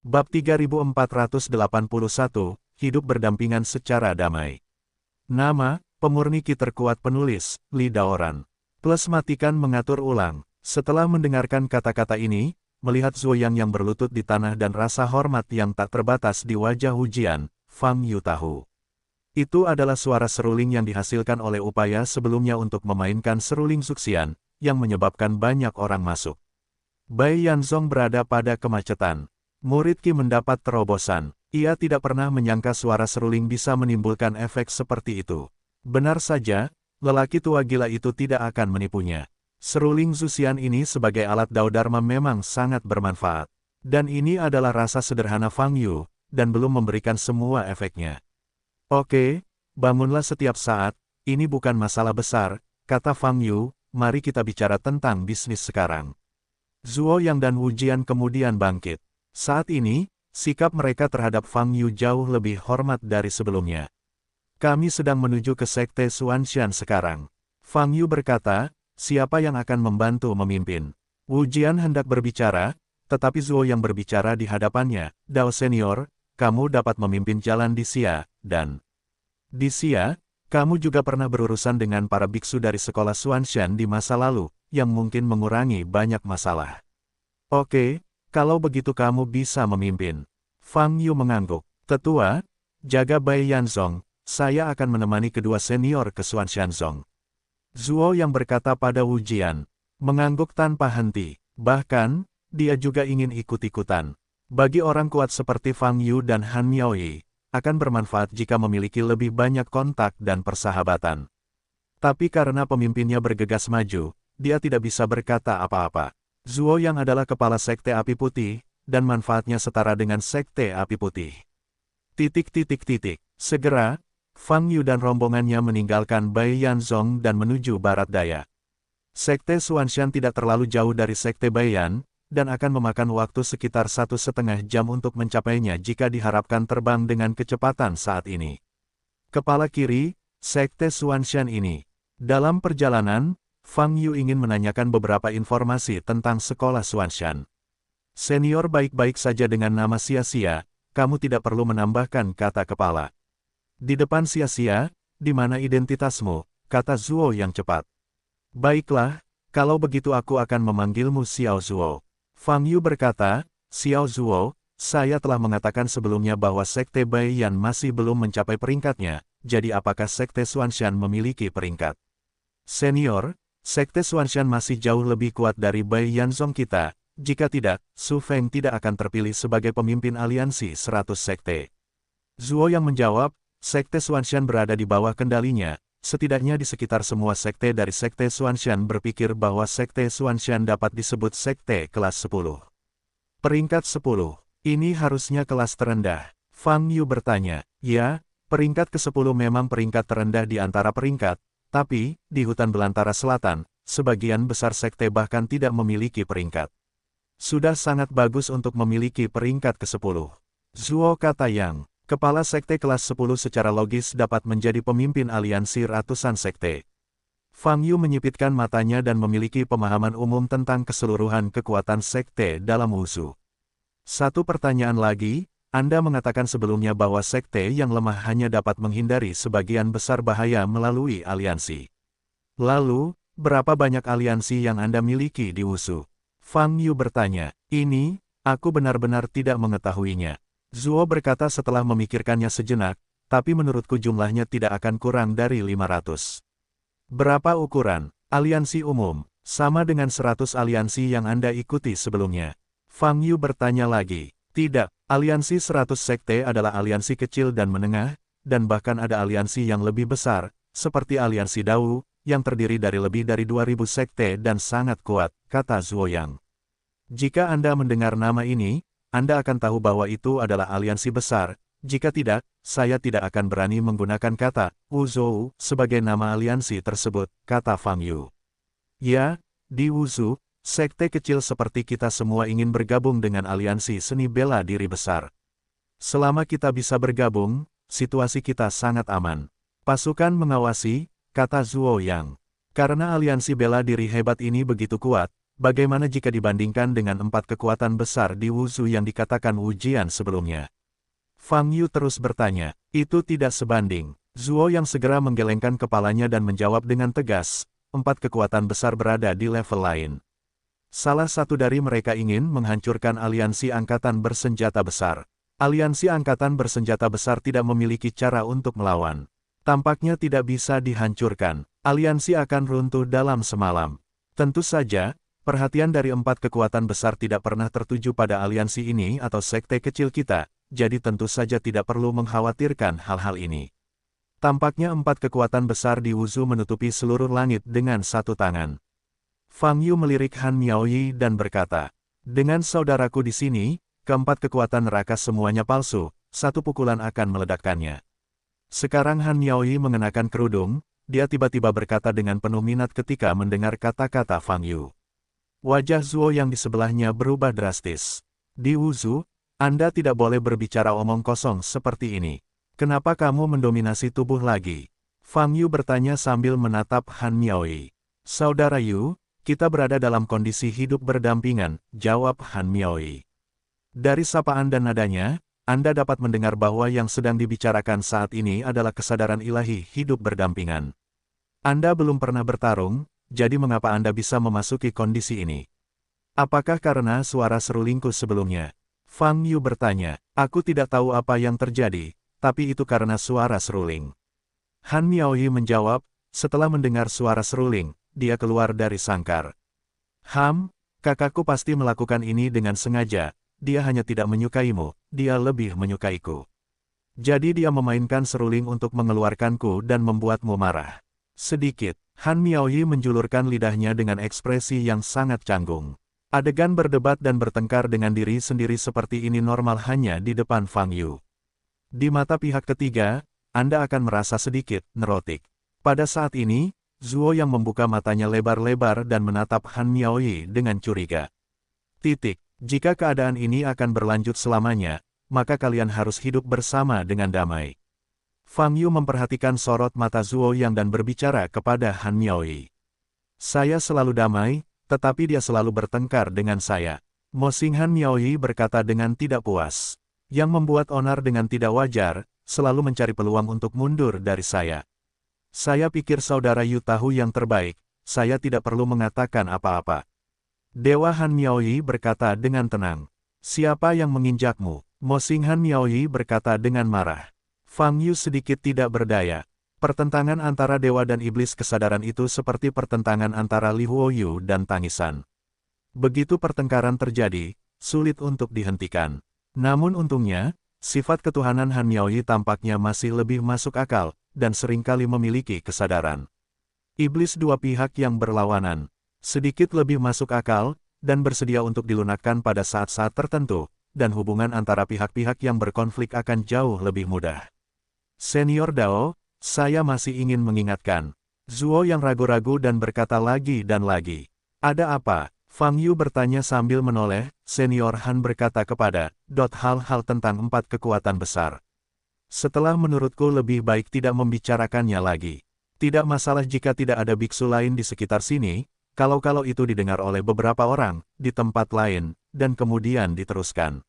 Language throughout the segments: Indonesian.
Bab 3481, Hidup Berdampingan Secara Damai. Nama, pemurni ki terkuat penulis, Li Daoran. Plus matikan mengatur ulang. Setelah mendengarkan kata-kata ini, melihat Zuoyang yang berlutut di tanah dan rasa hormat yang tak terbatas di wajah Wu Jian, Fang Yu tahu. Itu adalah suara seruling yang dihasilkan oleh upaya sebelumnya untuk memainkan seruling Zuxian, yang menyebabkan banyak orang masuk. Bai Yanzong berada pada kemacetan. Murid Qi mendapat terobosan. Ia tidak pernah menyangka suara seruling bisa menimbulkan efek seperti itu. Benar saja, lelaki tua gila itu tidak akan menipunya. Seruling Zuxian ini sebagai alat Dao Dharma memang sangat bermanfaat. Dan ini adalah rasa sederhana Fang Yu, dan belum memberikan semua efeknya. Oke, bangunlah setiap saat, ini bukan masalah besar, kata Fang Yu, mari kita bicara tentang bisnis sekarang. Zuoyang dan Wu Jian kemudian bangkit. Saat ini, sikap mereka terhadap Fang Yu jauh lebih hormat dari sebelumnya. Kami sedang menuju ke Sekte Xuanshan sekarang. Fang Yu berkata, siapa yang akan membantu memimpin? Wu Jian hendak berbicara, tetapi Zuoyang berbicara di hadapannya, Dao Senior, kamu dapat memimpin jalan di Xia, dan di Xia, kamu juga pernah berurusan dengan para biksu dari sekolah Xuanshan di masa lalu, yang mungkin mengurangi banyak masalah. Oke, kalau begitu kamu bisa memimpin. Fang Yu mengangguk. Tetua, jaga Bai Yanzong, saya akan menemani kedua senior ke Xuanshanzong. Zuo yang berkata pada Wu Jian, mengangguk tanpa henti. Bahkan, dia juga ingin ikut-ikutan. Bagi orang kuat seperti Fang Yu dan Han Miaoyi, akan bermanfaat jika memiliki lebih banyak kontak dan persahabatan. Tapi karena pemimpinnya bergegas maju, dia tidak bisa berkata apa-apa. Zuoyang adalah kepala Sekte Api Putih, dan manfaatnya setara dengan Sekte Api Putih. Segera, Fang Yu dan rombongannya meninggalkan Bai Yanzong dan menuju barat daya. Sekte Xuanshan tidak terlalu jauh dari Sekte Baiyan, dan akan memakan waktu sekitar 1,5 jam untuk mencapainya jika diharapkan terbang dengan kecepatan saat ini. Kepala kiri, Sekte Xuanshan ini. Dalam perjalanan, Fang Yu ingin menanyakan beberapa informasi tentang sekolah Xuanshan. Senior baik-baik saja dengan nama Xia, kamu tidak perlu menambahkan kata kepala. Di depan Xia, di mana identitasmu, kata Zuo yang cepat. Baiklah, kalau begitu aku akan memanggilmu Xiao Zuo. Fang Yu berkata, Xiao Zuo, saya telah mengatakan sebelumnya bahwa Sekte Baiyan masih belum mencapai peringkatnya, jadi apakah Sekte Xuanshan memiliki peringkat? Senior, Sekte Xuanshan masih jauh lebih kuat dari Bai Yanzong kita, jika tidak, Su Feng tidak akan terpilih sebagai pemimpin aliansi 100 sekte. Zuo yang menjawab, Sekte Xuanshan berada di bawah kendalinya, setidaknya di sekitar semua sekte dari Sekte Xuanshan berpikir bahwa Sekte Xuanshan dapat disebut sekte kelas 10. Peringkat 10, ini harusnya kelas terendah. Fang Yu bertanya, ya, peringkat ke-10 memang peringkat terendah di antara peringkat, tapi, di hutan belantara selatan, sebagian besar sekte bahkan tidak memiliki peringkat. Sudah sangat bagus untuk memiliki peringkat ke-10. Zuo kata Yang, kepala sekte kelas 10 secara logis dapat menjadi pemimpin aliansi ratusan sekte. Fang Yu menyipitkan matanya dan memiliki pemahaman umum tentang keseluruhan kekuatan sekte dalam wushu. Satu pertanyaan lagi, Anda mengatakan sebelumnya bahwa sekte yang lemah hanya dapat menghindari sebagian besar bahaya melalui aliansi. Lalu, berapa banyak aliansi yang Anda miliki di wushu? Fang Yu bertanya, ini, aku benar-benar tidak mengetahuinya. Zuo berkata setelah memikirkannya sejenak, tapi menurutku jumlahnya tidak akan kurang dari 500. Berapa ukuran? Aliansi umum, sama dengan 100 aliansi yang Anda ikuti sebelumnya. Fang Yu bertanya lagi. Tidak, aliansi 100 sekte adalah aliansi kecil dan menengah, dan bahkan ada aliansi yang lebih besar, seperti aliansi Dao, yang terdiri dari lebih dari 2000 sekte dan sangat kuat, kata Zuoyang. Jika Anda mendengar nama ini, Anda akan tahu bahwa itu adalah aliansi besar, jika tidak, saya tidak akan berani menggunakan kata Wuzhou sebagai nama aliansi tersebut, kata Fang Yu. Ya, di Wuzhou, sekte kecil seperti kita semua ingin bergabung dengan aliansi seni bela diri besar. Selama kita bisa bergabung, situasi kita sangat aman. Pasukan mengawasi, kata Zuo Yang. Karena aliansi bela diri hebat ini begitu kuat, bagaimana jika dibandingkan dengan 4 kekuatan besar di Wuzhu yang dikatakan Wu Jian sebelumnya? Fang Yu terus bertanya, itu tidak sebanding. Zuo yang segera menggelengkan kepalanya dan menjawab dengan tegas, 4 kekuatan besar berada di level lain. Salah satu dari mereka ingin menghancurkan aliansi angkatan bersenjata besar. Aliansi angkatan bersenjata besar tidak memiliki cara untuk melawan. Tampaknya tidak bisa dihancurkan. Aliansi akan runtuh dalam semalam. Tentu saja, perhatian dari 4 kekuatan besar tidak pernah tertuju pada aliansi ini atau sekte kecil kita, jadi tentu saja tidak perlu mengkhawatirkan hal-hal ini. Tampaknya 4 kekuatan besar di Wuzhu menutupi seluruh langit dengan satu tangan. Fang Yu melirik Han Miaoyi dan berkata, dengan saudaraku di sini, keempat kekuatan neraka semuanya palsu, satu pukulan akan meledakkannya. Sekarang Han Miaoyi mengenakan kerudung, dia tiba-tiba berkata dengan penuh minat ketika mendengar kata-kata Fang Yu. Wajah Zuo yang di sebelahnya berubah drastis. Di Wuzhu, Anda tidak boleh berbicara omong kosong seperti ini. Kenapa kamu mendominasi tubuh lagi? Fang Yu bertanya sambil menatap Han Miaoyi. Saudara Yu, kita berada dalam kondisi hidup berdampingan, jawab Han Miaoyi. Dari sapaan dan nadanya, Anda dapat mendengar bahwa yang sedang dibicarakan saat ini adalah kesadaran ilahi hidup berdampingan. Anda belum pernah bertarung, jadi mengapa Anda bisa memasuki kondisi ini? Apakah karena suara serulingku sebelumnya? Fang Yu bertanya, aku tidak tahu apa yang terjadi, tapi itu karena suara seruling. Han Miaoyi menjawab, setelah mendengar suara seruling, dia keluar dari sangkar. Kakakku pasti melakukan ini dengan sengaja. Dia hanya tidak menyukaimu, dia lebih menyukaiku. Jadi dia memainkan seruling untuk mengeluarkanku dan membuatmu marah. Sedikit, Han Miaoyi menjulurkan lidahnya dengan ekspresi yang sangat canggung. Adegan berdebat dan bertengkar dengan diri sendiri seperti ini normal hanya di depan Fang Yu. Di mata pihak ketiga, Anda akan merasa sedikit nerotik. Pada saat ini, Zuo yang membuka matanya lebar-lebar dan menatap Han Miaoyi dengan curiga. Jika keadaan ini akan berlanjut selamanya, maka kalian harus hidup bersama dengan damai. Fang Yu memperhatikan sorot mata Zuo yang dan berbicara kepada Han Miaoyi. Saya selalu damai, tetapi dia selalu bertengkar dengan saya. Mo Xing Han Miaoyi berkata dengan tidak puas. Yang membuat onar dengan tidak wajar, selalu mencari peluang untuk mundur dari saya. Saya pikir saudara Yu tahu yang terbaik, saya tidak perlu mengatakan apa-apa. Dewa Han Miaoyi berkata dengan tenang. Siapa yang menginjakmu? Mo Xing Han Miaoyi berkata dengan marah. Fang Yu sedikit tidak berdaya. Pertentangan antara dewa dan iblis kesadaran itu seperti pertentangan antara Li Huoyu dan tangisan. Begitu pertengkaran terjadi, sulit untuk dihentikan. Namun untungnya, sifat ketuhanan Han Miaoyi tampaknya masih lebih masuk akal, dan seringkali memiliki kesadaran. Iblis dua pihak yang berlawanan. Sedikit lebih masuk akal, dan bersedia untuk dilunakkan pada saat-saat tertentu, dan hubungan antara pihak-pihak yang berkonflik akan jauh lebih mudah. Senior Dao, saya masih ingin mengingatkan. Zuo yang ragu-ragu dan berkata lagi dan lagi. Ada apa? Fang Yu bertanya sambil menoleh, Senior Han berkata kepada hal-hal tentang 4 kekuatan besar. Setelah menurutku lebih baik tidak membicarakannya lagi. Tidak masalah jika tidak ada biksu lain di sekitar sini, kalau itu didengar oleh beberapa orang, di tempat lain, dan kemudian diteruskan.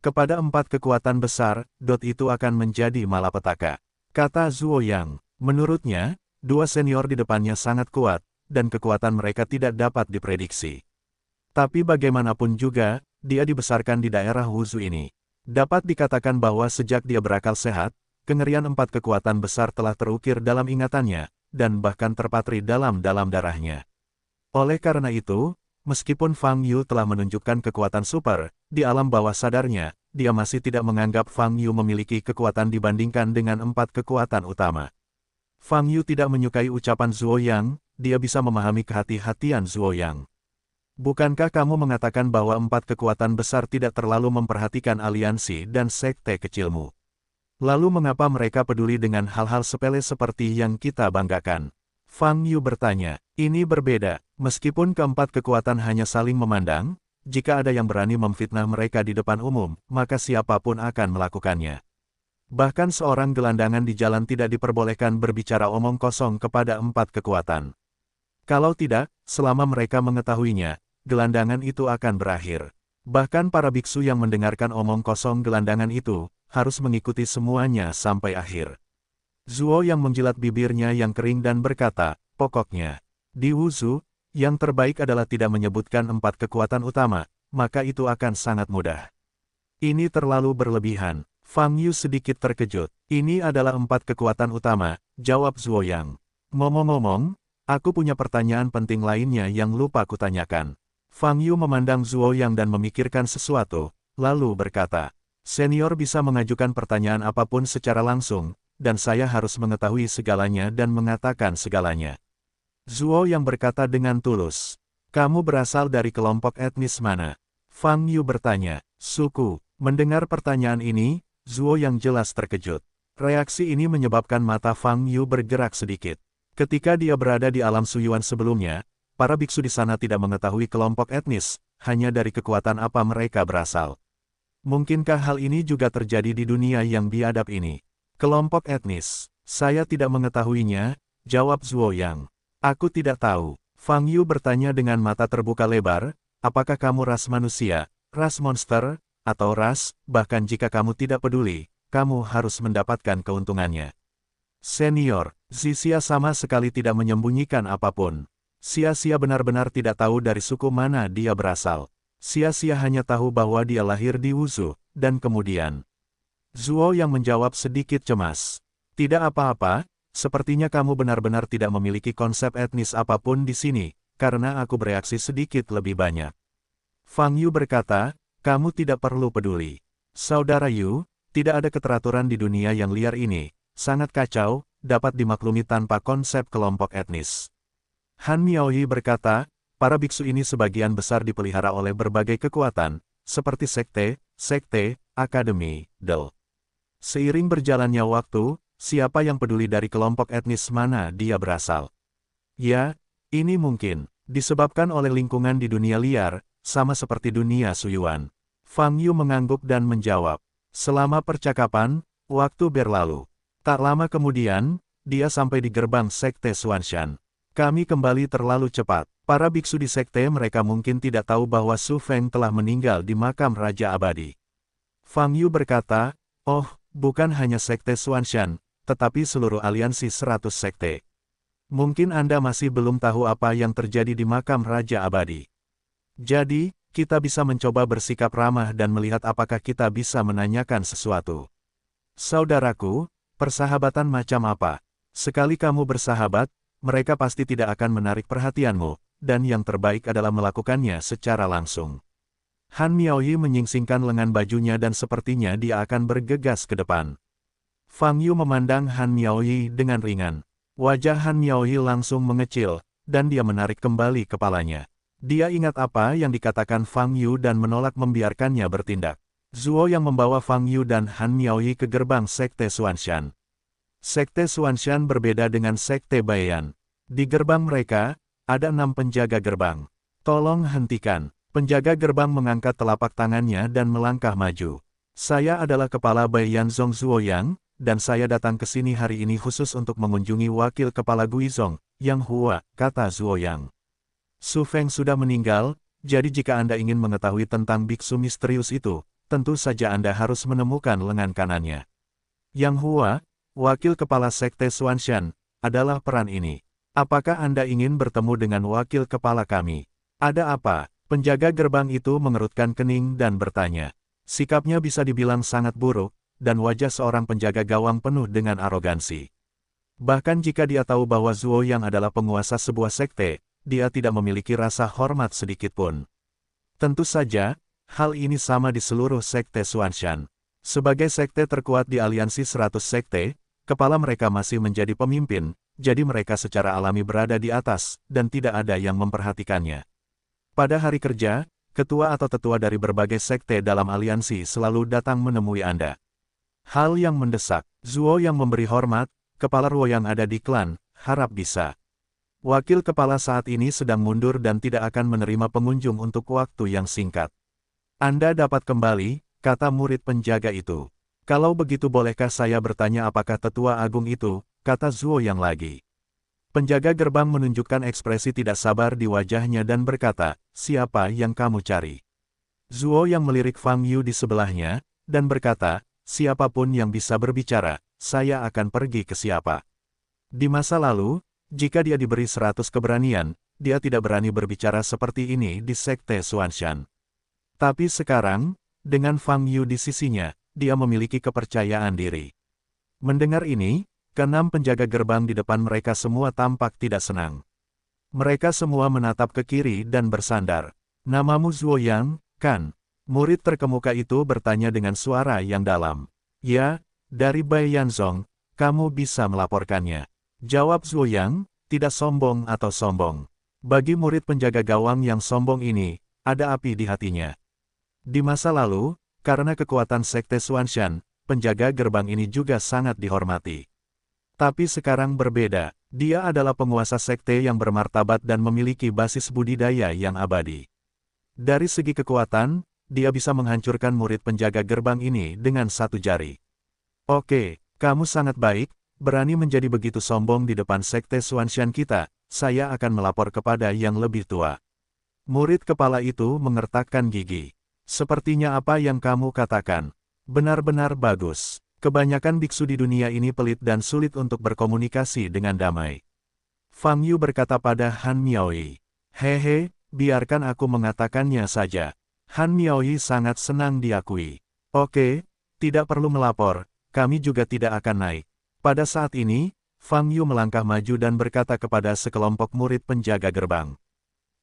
Kepada 4 kekuatan besar, itu akan menjadi malapetaka. Kata Zuo Yang, menurutnya, 2 senior di depannya sangat kuat, dan kekuatan mereka tidak dapat diprediksi. Tapi bagaimanapun juga, dia dibesarkan di daerah Wuzhu ini. Dapat dikatakan bahwa sejak dia berakal sehat, kengerian 4 kekuatan besar telah terukir dalam ingatannya, dan bahkan terpatri dalam darahnya. Oleh karena itu, meskipun Fang Yu telah menunjukkan kekuatan super, di alam bawah sadarnya, dia masih tidak menganggap Fang Yu memiliki kekuatan dibandingkan dengan 4 kekuatan utama. Fang Yu tidak menyukai ucapan Zuo Yang, dia bisa memahami kehati-hatian Zuo Yang. Bukankah kamu mengatakan bahwa 4 kekuatan besar tidak terlalu memperhatikan aliansi dan sekte kecilmu? Lalu mengapa mereka peduli dengan hal-hal sepele seperti yang kita banggakan? Fang Yu bertanya, ini berbeda, meskipun keempat kekuatan hanya saling memandang, jika ada yang berani memfitnah mereka di depan umum, maka siapapun akan melakukannya. Bahkan seorang gelandangan di jalan tidak diperbolehkan berbicara omong kosong kepada 4 kekuatan. Kalau tidak, selama mereka mengetahuinya, gelandangan itu akan berakhir. Bahkan para biksu yang mendengarkan omong kosong gelandangan itu, harus mengikuti semuanya sampai akhir. Zuo yang menjilat bibirnya yang kering dan berkata, pokoknya, di Wuzhu, yang terbaik adalah tidak menyebutkan 4 kekuatan utama, maka itu akan sangat mudah. Ini terlalu berlebihan. Fang Yu sedikit terkejut. Ini adalah 4 kekuatan utama, jawab Zuo Yang. Ngomong-ngomong, aku punya pertanyaan penting lainnya yang lupa kutanyakan. Fang Yu memandang Zuo Yang dan memikirkan sesuatu, lalu berkata, senior bisa mengajukan pertanyaan apapun secara langsung, dan saya harus mengetahui segalanya dan mengatakan segalanya. Zuo Yang berkata dengan tulus, kamu berasal dari kelompok etnis mana? Fang Yu bertanya, suku. Mendengar pertanyaan ini, Zuo Yang jelas terkejut. Reaksi ini menyebabkan mata Fang Yu bergerak sedikit. Ketika dia berada di alam Suyuan sebelumnya, para biksu di sana tidak mengetahui kelompok etnis, hanya dari kekuatan apa mereka berasal. Mungkinkah hal ini juga terjadi di dunia yang biadab ini? Kelompok etnis, saya tidak mengetahuinya, jawab Zuo Yang. Aku tidak tahu. Fang Yu bertanya dengan mata terbuka lebar, apakah kamu ras manusia, ras monster, atau ras, bahkan jika kamu tidak peduli, kamu harus mendapatkan keuntungannya. Senior, Zixia sama sekali tidak menyembunyikan apapun. Xia benar-benar tidak tahu dari suku mana dia berasal. Xia hanya tahu bahwa dia lahir di Wuzhu, dan kemudian. Zuo yang menjawab sedikit cemas. Tidak apa-apa, sepertinya kamu benar-benar tidak memiliki konsep etnis apapun di sini, karena aku bereaksi sedikit lebih banyak. Fang Yu berkata, kamu tidak perlu peduli. Saudara Yu, tidak ada keteraturan di dunia yang liar ini, sangat kacau, dapat dimaklumi tanpa konsep kelompok etnis. Han Miaoyi berkata, para biksu ini sebagian besar dipelihara oleh berbagai kekuatan, seperti sekte, akademi, del. Seiring berjalannya waktu, siapa yang peduli dari kelompok etnis mana dia berasal? Ya, ini mungkin disebabkan oleh lingkungan di dunia liar, sama seperti dunia Suyuan. Fang Yu mengangguk dan menjawab. Selama percakapan, waktu berlalu. Tak lama kemudian, dia sampai di gerbang sekte Xuanshan. Kami kembali terlalu cepat. Para biksu di sekte mereka mungkin tidak tahu bahwa Su Feng telah meninggal di makam Raja Abadi. Fang Yu berkata, oh, bukan hanya sekte Xuanshan, tetapi seluruh aliansi 100 sekte. Mungkin Anda masih belum tahu apa yang terjadi di makam Raja Abadi. Jadi, kita bisa mencoba bersikap ramah dan melihat apakah kita bisa menanyakan sesuatu. Saudaraku, persahabatan macam apa? Sekali kamu bersahabat, mereka pasti tidak akan menarik perhatianmu, dan yang terbaik adalah melakukannya secara langsung. Han Miaoyi menyingsingkan lengan bajunya dan sepertinya dia akan bergegas ke depan. Fang Yu memandang Han Miaoyi dengan ringan. Wajah Han Miaoyi langsung mengecil, dan dia menarik kembali kepalanya. Dia ingat apa yang dikatakan Fang Yu dan menolak membiarkannya bertindak. Zuo yang membawa Fang Yu dan Han Miaoyi ke gerbang sekte Xuanshan. Sekte Xuanshan berbeda dengan sekte Baiyan. Di gerbang mereka, ada 6 penjaga gerbang. Tolong hentikan. Penjaga gerbang mengangkat telapak tangannya dan melangkah maju. Saya adalah kepala Baiyan Zong Zuo Yang, dan saya datang ke sini hari ini khusus untuk mengunjungi wakil kepala Guizhong, Yang Hua, kata Zuo Yang. Su Feng sudah meninggal, jadi jika Anda ingin mengetahui tentang biksu misterius itu, tentu saja Anda harus menemukan lengan kanannya. Yang Hua, wakil kepala sekte Xuanshan, adalah peran ini. Apakah Anda ingin bertemu dengan wakil kepala kami? Ada apa? Penjaga gerbang itu mengerutkan kening dan bertanya. Sikapnya bisa dibilang sangat buruk, dan wajah seorang penjaga gawang penuh dengan arogansi. Bahkan jika dia tahu bahwa Zuo Yang adalah penguasa sebuah sekte, dia tidak memiliki rasa hormat sedikitpun. Tentu saja, hal ini sama di seluruh sekte Xuanshan. Sebagai sekte terkuat di aliansi 100 sekte, kepala mereka masih menjadi pemimpin, jadi mereka secara alami berada di atas, dan tidak ada yang memperhatikannya. Pada hari kerja, ketua atau tetua dari berbagai sekte dalam aliansi selalu datang menemui Anda. Hal yang mendesak, Zuo yang memberi hormat, kepala Ruo yang ada di klan, harap bisa. Wakil kepala saat ini sedang mundur dan tidak akan menerima pengunjung untuk waktu yang singkat. Anda dapat kembali, kata murid penjaga itu. Kalau begitu bolehkah saya bertanya apakah tetua agung itu, kata Zuo yang lagi. Penjaga gerbang menunjukkan ekspresi tidak sabar di wajahnya dan berkata, siapa yang kamu cari? Zuo yang melirik Fang Yu di sebelahnya, dan berkata, siapapun yang bisa berbicara, saya akan pergi ke siapa. Di masa lalu, jika dia diberi 100 keberanian, dia tidak berani berbicara seperti ini di Sekte Xuanshan. Tapi sekarang, dengan Fang Yu di sisinya, dia memiliki kepercayaan diri. Mendengar ini, keenam penjaga gerbang di depan mereka semua tampak tidak senang. Mereka semua menatap ke kiri dan bersandar. Namamu Zuo Yang, kan? Murid terkemuka itu bertanya dengan suara yang dalam. Ya, dari Bai Yanzong, kamu bisa melaporkannya. Jawab Zuo Yang, tidak sombong atau sombong. Bagi murid penjaga gawang yang sombong ini, ada api di hatinya. Di masa lalu, karena kekuatan Sekte Xuanshan, penjaga gerbang ini juga sangat dihormati. Tapi sekarang berbeda, dia adalah penguasa sekte yang bermartabat dan memiliki basis budidaya yang abadi. Dari segi kekuatan, dia bisa menghancurkan murid penjaga gerbang ini dengan satu jari. Oke, kamu sangat baik, berani menjadi begitu sombong di depan Sekte Xuanshan kita, saya akan melapor kepada yang lebih tua. Murid kepala itu mengertakkan gigi. Sepertinya apa yang kamu katakan, benar-benar bagus. Kebanyakan biksu di dunia ini pelit dan sulit untuk berkomunikasi dengan damai. Fang Yu berkata pada Han Miaoyi, hehe, biarkan aku mengatakannya saja. Han Miaoyi sangat senang diakui. Oke, tidak perlu melapor, kami juga tidak akan naik. Pada saat ini, Fang Yu melangkah maju dan berkata kepada sekelompok murid penjaga gerbang.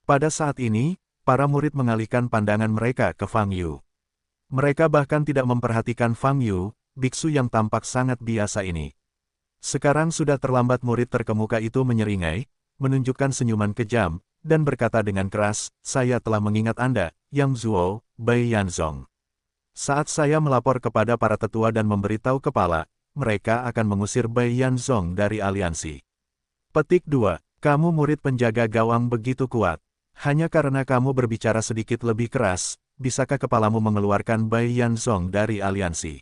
Pada saat ini, para murid mengalihkan pandangan mereka ke Fang Yu. Mereka bahkan tidak memperhatikan Fang Yu, biksu yang tampak sangat biasa ini. Sekarang sudah terlambat. Murid terkemuka itu menyeringai, menunjukkan senyuman kejam, dan berkata dengan keras, saya telah mengingat Anda, Yang Zuo, Bai Yanzong. Saat saya melapor kepada para tetua dan memberitahu kepala, mereka akan mengusir Bai Yanzong dari aliansi. Petik 2. Kamu murid penjaga gawang begitu kuat. Hanya karena kamu berbicara sedikit lebih keras, bisakah kepalamu mengeluarkan Bai Yanzong dari aliansi?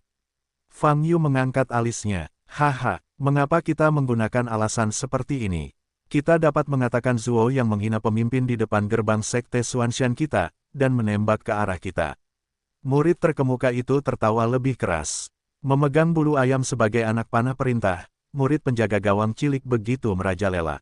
Fang Yu mengangkat alisnya. Haha, mengapa kita menggunakan alasan seperti ini? Kita dapat mengatakan Zuo yang menghina pemimpin di depan gerbang Sekte Xuanshan kita, dan menembak ke arah kita. Murid terkemuka itu tertawa lebih keras. Memegang bulu ayam sebagai anak panah perintah, murid penjaga gawang cilik begitu merajalela.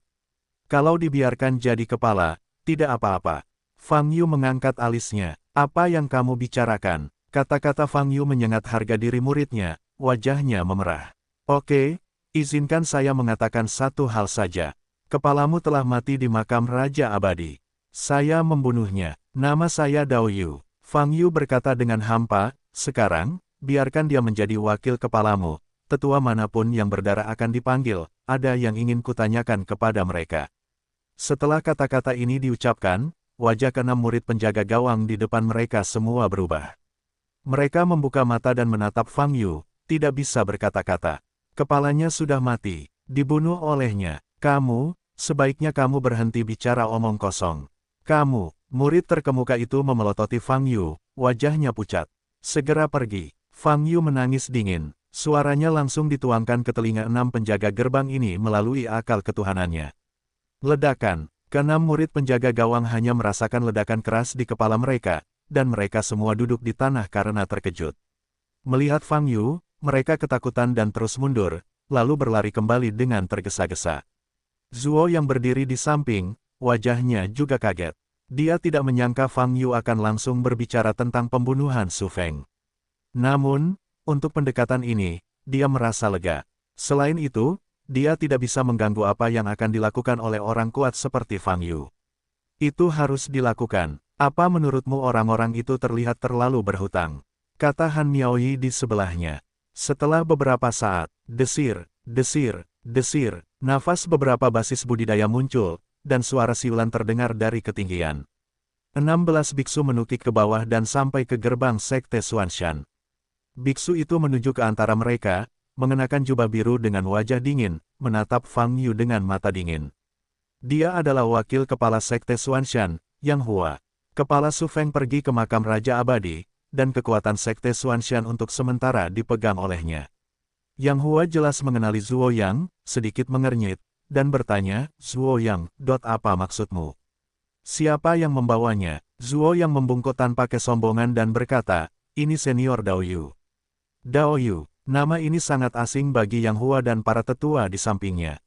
Kalau dibiarkan jadi kepala, tidak apa-apa. Fang Yu mengangkat alisnya. Apa yang kamu bicarakan? Kata-kata Fang Yu menyengat harga diri muridnya. Wajahnya memerah. Oke, izinkan saya mengatakan satu hal saja. Kepalamu telah mati di makam Raja Abadi. Saya membunuhnya. Nama saya Dao Yu. Fang Yu berkata dengan hampa, sekarang, biarkan dia menjadi wakil kepalamu. Tetua manapun yang berdarah akan dipanggil, ada yang ingin kutanyakan kepada mereka. Setelah kata-kata ini diucapkan, wajah keenam murid penjaga gawang di depan mereka semua berubah. Mereka membuka mata dan menatap Fang Yu. Tidak bisa berkata-kata. Kepalanya sudah mati, dibunuh olehnya. Kamu, sebaiknya kamu berhenti bicara omong kosong. Kamu, murid terkemuka itu memelototi Fang Yu, wajahnya pucat. Segera pergi. Fang Yu menangis dingin. Suaranya langsung dituangkan ke telinga enam penjaga gerbang ini melalui akal ketuhanannya. Ledakan. Keenam murid penjaga gawang hanya merasakan ledakan keras di kepala mereka, dan mereka semua duduk di tanah karena terkejut. Melihat Fang Yu, mereka ketakutan dan terus mundur, lalu berlari kembali dengan tergesa-gesa. Zuo yang berdiri di samping, wajahnya juga kaget. Dia tidak menyangka Fang Yu akan langsung berbicara tentang pembunuhan Su Feng. Namun, untuk pendekatan ini, dia merasa lega. Selain itu, dia tidak bisa mengganggu apa yang akan dilakukan oleh orang kuat seperti Fang Yu. Itu harus dilakukan. Apa menurutmu orang-orang itu terlihat terlalu berhutang? Kata Han Miaoyi di sebelahnya. Setelah beberapa saat, desir, desir, desir, nafas beberapa basis budidaya muncul, dan suara siulan terdengar dari ketinggian. 16 biksu menukik ke bawah dan sampai ke gerbang Sekte Xuanshan. Biksu itu menuju ke antara mereka, mengenakan jubah biru dengan wajah dingin, menatap Fang Yu dengan mata dingin. Dia adalah wakil kepala Sekte Xuanshan, Yang Hua. Kepala Su Feng pergi ke makam Raja Abadi, dan kekuatan Sekte Xuanshan untuk sementara dipegang olehnya. Yang Hua jelas mengenali Zuo Yang, sedikit mengernyit, dan bertanya, Zuo Yang, apa maksudmu? Siapa yang membawanya? Zuo Yang membungkuk tanpa kesombongan dan berkata, ini senior Dao Yu. Dao Yu, nama ini sangat asing bagi Yang Hua dan para tetua di sampingnya.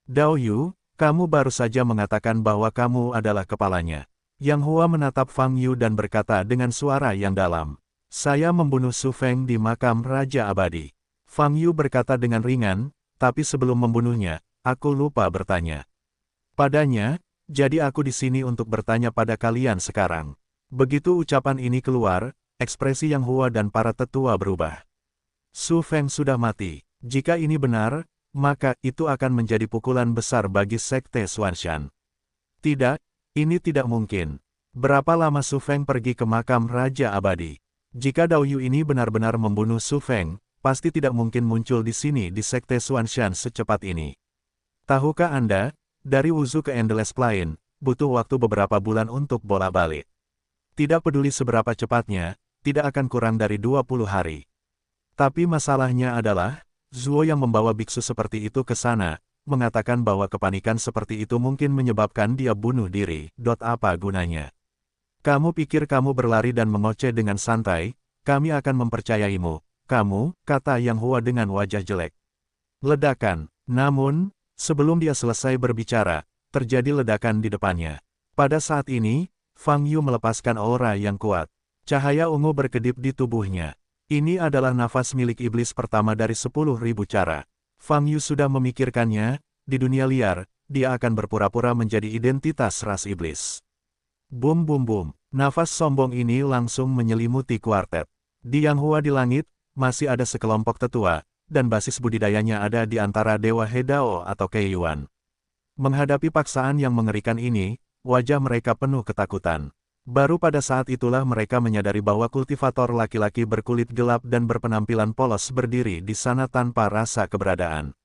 Dao Yu, kamu baru saja mengatakan bahwa kamu adalah kepalanya. Yang Hua menatap Fang Yu dan berkata dengan suara yang dalam. Saya membunuh Su Feng di makam Raja Abadi. Fang Yu berkata dengan ringan, tapi sebelum membunuhnya, aku lupa bertanya padanya, jadi aku di sini untuk bertanya pada kalian sekarang. Begitu ucapan ini keluar, ekspresi Yang Hua dan para tetua berubah. Su Feng sudah mati. Jika ini benar, maka itu akan menjadi pukulan besar bagi Sekte Xuanshan. Tidak, ini tidak mungkin. Berapa lama Su Feng pergi ke makam Raja Abadi? Jika Dao Yu ini benar-benar membunuh Su Feng, pasti tidak mungkin muncul di sini di Sekte Xuanshan secepat ini. Tahukah Anda, dari Wuzu ke Endless Plane, butuh waktu beberapa bulan untuk bolak-balik. Tidak peduli seberapa cepatnya, tidak akan kurang dari 20 hari. Tapi masalahnya adalah, Zuo yang membawa biksu seperti itu ke sana, mengatakan bahwa kepanikan seperti itu mungkin menyebabkan dia bunuh diri. Apa gunanya? Kamu pikir kamu berlari dan mengoceh dengan santai, kami akan mempercayaimu. Kamu, kata Yang Hua dengan wajah jelek. Ledakan. Namun, sebelum dia selesai berbicara, terjadi ledakan di depannya. Pada saat ini, Fang Yu melepaskan aura yang kuat. Cahaya ungu berkedip di tubuhnya. Ini adalah nafas milik iblis pertama dari 10.000 cara. Fang Yu sudah memikirkannya, di dunia liar, dia akan berpura-pura menjadi identitas ras iblis. Bum bum bum, nafas sombong ini langsung menyelimuti kuartet. Di Yang Hua di langit, masih ada sekelompok tetua, dan basis budidayanya ada di antara Dewa Hedao atau Keiyuan. Menghadapi paksaan yang mengerikan ini, wajah mereka penuh ketakutan. Baru pada saat itulah mereka menyadari bahwa kultivator laki-laki berkulit gelap dan berpenampilan polos berdiri di sana tanpa rasa keberadaan.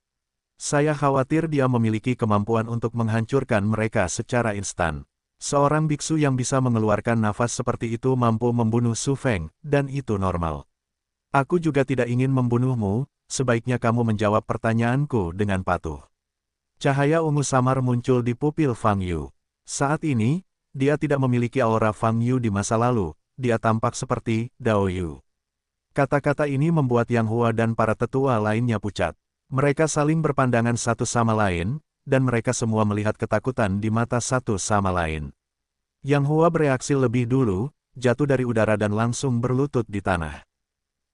Saya khawatir dia memiliki kemampuan untuk menghancurkan mereka secara instan. Seorang biksu yang bisa mengeluarkan nafas seperti itu mampu membunuh Su Feng, dan itu normal. Aku juga tidak ingin membunuhmu, sebaiknya kamu menjawab pertanyaanku dengan patuh. Cahaya ungu samar muncul di pupil Fang Yu. Saat ini, dia tidak memiliki aura Fang Yu di masa lalu, dia tampak seperti Dao Yu. Kata-kata ini membuat Yang Hua dan para tetua lainnya pucat. Mereka saling berpandangan satu sama lain, dan mereka semua melihat ketakutan di mata satu sama lain. Yang Hua bereaksi lebih dulu, jatuh dari udara dan langsung berlutut di tanah.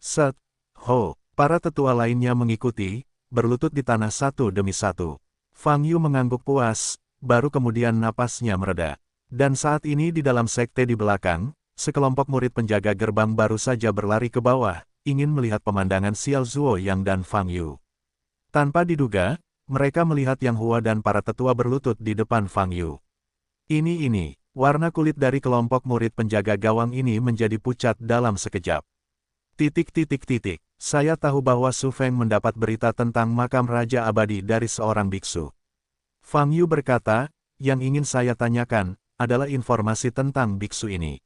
Set, ho, para tetua lainnya mengikuti, berlutut di tanah satu demi satu. Fang Yu mengangguk puas, baru kemudian napasnya mereda. Dan saat ini di dalam sekte di belakang, sekelompok murid penjaga gerbang baru saja berlari ke bawah, ingin melihat pemandangan Xiao Zuo Yang dan Fang Yu. Tanpa diduga, mereka melihat Yang Hua dan para tetua berlutut di depan Fang Yu. Ini, warna kulit dari kelompok murid penjaga gawang ini menjadi pucat dalam sekejap. Saya tahu bahwa Su Feng mendapat berita tentang makam Raja Abadi dari seorang biksu. Fang Yu berkata, yang ingin saya tanyakan, adalah informasi tentang biksu ini.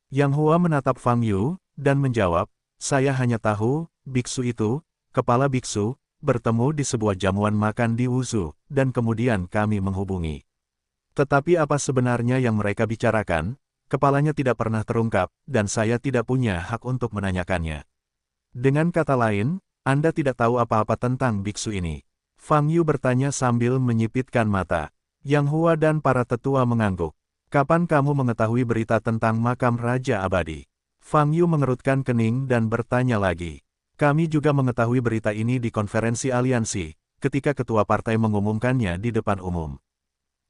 Yang Hua menatap Fang Yu, dan menjawab, saya hanya tahu, biksu itu, kepala biksu, bertemu di sebuah jamuan makan di Wuzu, dan kemudian kami menghubungi. Tetapi apa sebenarnya yang mereka bicarakan? Kepalanya tidak pernah terungkap, dan saya tidak punya hak untuk menanyakannya. Dengan kata lain, Anda tidak tahu apa-apa tentang biksu ini. Fang Yu bertanya sambil menyipitkan mata. Yang Hua dan para tetua mengangguk. Kapan kamu mengetahui berita tentang makam Raja Abadi? Fang Yu mengerutkan kening dan bertanya lagi. Kami juga mengetahui berita ini di konferensi aliansi, ketika ketua partai mengumumkannya di depan umum.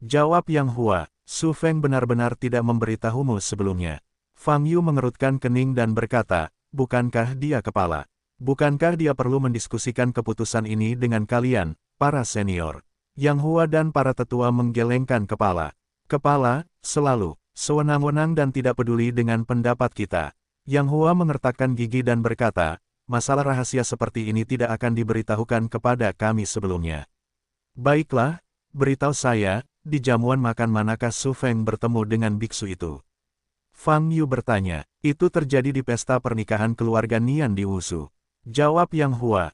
Jawab Yang Hua. Su Feng benar-benar tidak memberitahumu sebelumnya. Fang Yu mengerutkan kening dan berkata, bukankah dia kepala? Bukankah dia perlu mendiskusikan keputusan ini dengan kalian, para senior? Yang Hua dan para tetua menggelengkan kepala. Kepala, selalu, sewenang-wenang dan tidak peduli dengan pendapat kita. Yang Hua mengertakkan gigi dan berkata, masalah rahasia seperti ini tidak akan diberitahukan kepada kami sebelumnya. Baiklah, beritahu saya, di jamuan makan manakah Su Feng bertemu dengan biksu itu? Fang Yu bertanya, itu terjadi di pesta pernikahan keluarga Nian di Wusu. Jawab Yang Hua,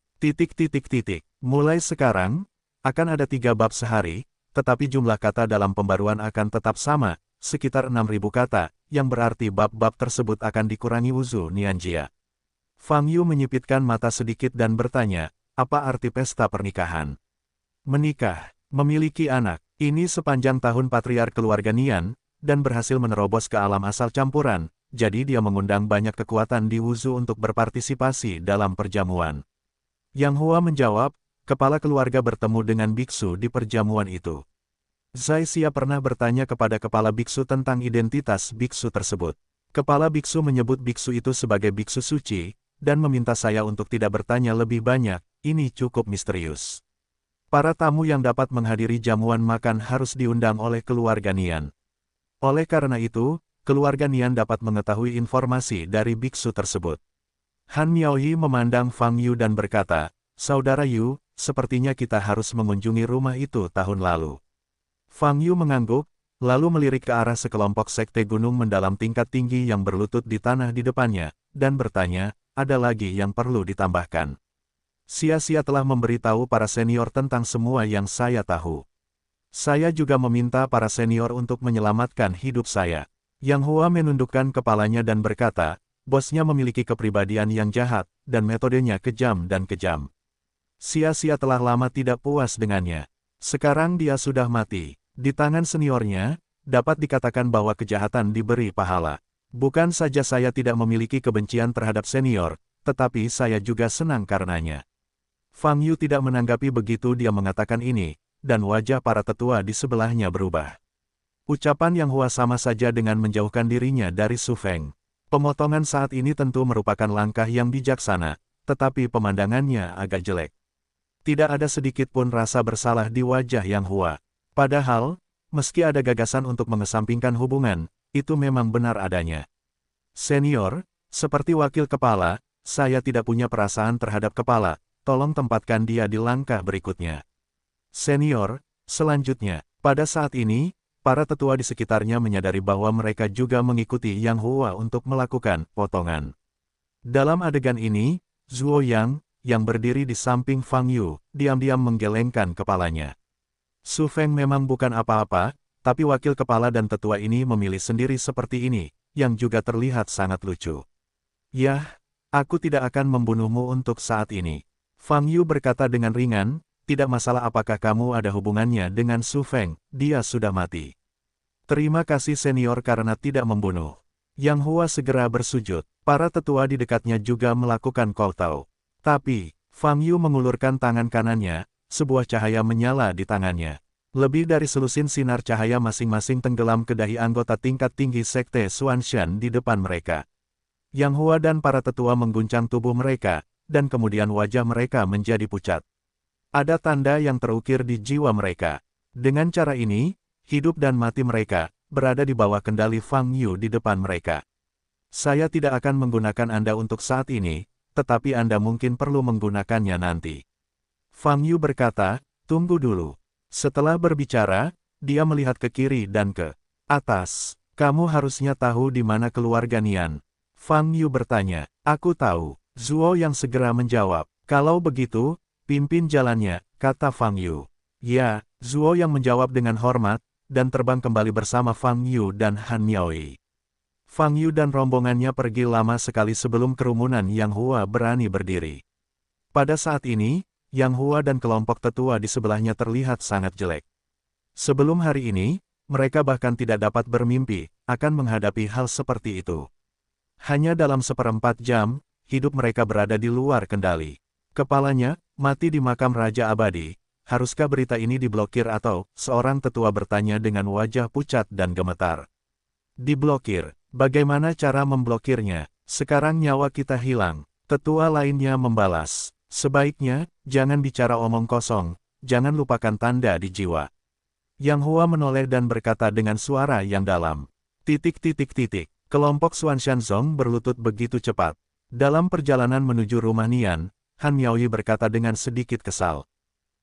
Mulai sekarang, Akan ada 3 bab sehari, tetapi jumlah kata dalam pembaruan akan tetap sama, sekitar 6.000 kata, yang berarti bab-bab tersebut akan dikurangi Wuzu Nianjia. Fang Yu menyipitkan mata sedikit dan bertanya, apa arti pesta pernikahan? Menikah, memiliki anak, ini sepanjang tahun patriark keluarga Nian, dan berhasil menerobos ke alam asal campuran, jadi dia mengundang banyak kekuatan di Wuzu untuk berpartisipasi dalam perjamuan. Yang Hua menjawab, kepala keluarga bertemu dengan biksu di perjamuan itu. Zai Xia pernah bertanya kepada kepala biksu tentang identitas biksu tersebut. Kepala biksu menyebut biksu itu sebagai biksu suci, dan meminta saya untuk tidak bertanya lebih banyak, ini cukup misterius. Para tamu yang dapat menghadiri jamuan makan harus diundang oleh keluarga Nian. Oleh karena itu, keluarga Nian dapat mengetahui informasi dari biksu tersebut. Han Miaoyi memandang Fang Yu dan berkata, Saudara Yu, sepertinya kita harus mengunjungi rumah itu tahun lalu. Fang Yu mengangguk, lalu melirik ke arah sekelompok sekte gunung mendalam tingkat tinggi yang berlutut di tanah di depannya, dan bertanya, ada lagi yang perlu ditambahkan. Sia-sia telah memberitahu para senior tentang semua yang saya tahu. Saya juga meminta para senior untuk menyelamatkan hidup saya. Yang Hua menundukkan kepalanya dan berkata, bosnya memiliki kepribadian yang jahat, dan metodenya kejam dan kejam. Sia-sia telah lama tidak puas dengannya. Sekarang dia sudah mati. Di tangan seniornya, dapat dikatakan bahwa kejahatan diberi pahala. Bukan saja saya tidak memiliki kebencian terhadap senior, tetapi saya juga senang karenanya. Fang Yu tidak menanggapi begitu dia mengatakan ini, dan wajah para tetua di sebelahnya berubah. Ucapan Yang Hua sama saja dengan menjauhkan dirinya dari Su Feng. Pemotongan saat ini tentu merupakan langkah yang bijaksana, tetapi pemandangannya agak jelek. Tidak ada sedikit pun rasa bersalah di wajah Yang Hua. Padahal, meski ada gagasan untuk mengesampingkan hubungan, itu memang benar adanya. Senior, seperti wakil kepala, saya tidak punya perasaan terhadap kepala. Tolong tempatkan dia di langkah berikutnya. Senior, selanjutnya, pada saat ini, para tetua di sekitarnya menyadari bahwa mereka juga mengikuti Yang Hua untuk melakukan potongan. Dalam adegan ini, Zhuo Yang, yang berdiri di samping Fang Yu, diam-diam menggelengkan kepalanya. Su Feng memang bukan apa-apa, tapi wakil kepala dan tetua ini memilih sendiri seperti ini, yang juga terlihat sangat lucu. Yah, aku tidak akan membunuhmu untuk saat ini. Fang Yu berkata dengan ringan, tidak masalah apakah kamu ada hubungannya dengan Su Feng, dia sudah mati. Terima kasih senior karena tidak membunuh. Yang Hua segera bersujud, para tetua di dekatnya juga melakukan kowtow. Tapi, Fang Yu mengulurkan tangan kanannya, sebuah cahaya menyala di tangannya. Lebih dari selusin sinar cahaya masing-masing tenggelam ke dahi anggota tingkat tinggi sekte Xuanshan di depan mereka. Yang Hua dan para tetua mengguncang tubuh mereka, dan kemudian wajah mereka menjadi pucat. Ada tanda yang terukir di jiwa mereka. Dengan cara ini, hidup dan mati mereka berada di bawah kendali Fang Yu di depan mereka. Saya tidak akan menggunakan Anda untuk saat ini, tetapi Anda mungkin perlu menggunakannya nanti. Fang Yu berkata, tunggu dulu. Setelah berbicara, dia melihat ke kiri dan ke atas. Kamu harusnya tahu di mana keluarga Nian. Fang Yu bertanya, aku tahu. Zhuo yang segera menjawab, kalau begitu, pimpin jalannya, kata Fang Yu. Ya, Zhuo yang menjawab dengan hormat, dan terbang kembali bersama Fang Yu dan Han Miaoyi. Fang Yu dan rombongannya pergi lama sekali sebelum kerumunan Yang Hua berani berdiri. Pada saat ini, Yang Hua dan kelompok tetua di sebelahnya terlihat sangat jelek. Sebelum hari ini, mereka bahkan tidak dapat bermimpi akan menghadapi hal seperti itu. Hanya dalam 1/4 jam, hidup mereka berada di luar kendali. Kepalanya, mati di makam Raja Abadi. Haruskah berita ini diblokir atau, seorang tetua bertanya dengan wajah pucat dan gemetar. Diblokir, bagaimana cara memblokirnya? Sekarang nyawa kita hilang. Tetua lainnya membalas. Sebaiknya, jangan bicara omong kosong, jangan lupakan tanda di jiwa. Yang Hua menoleh dan berkata dengan suara yang dalam. Kelompok Xuanshan Zong berlutut begitu cepat. Dalam perjalanan menuju rumah Nian, Han Miaoyi berkata dengan sedikit kesal.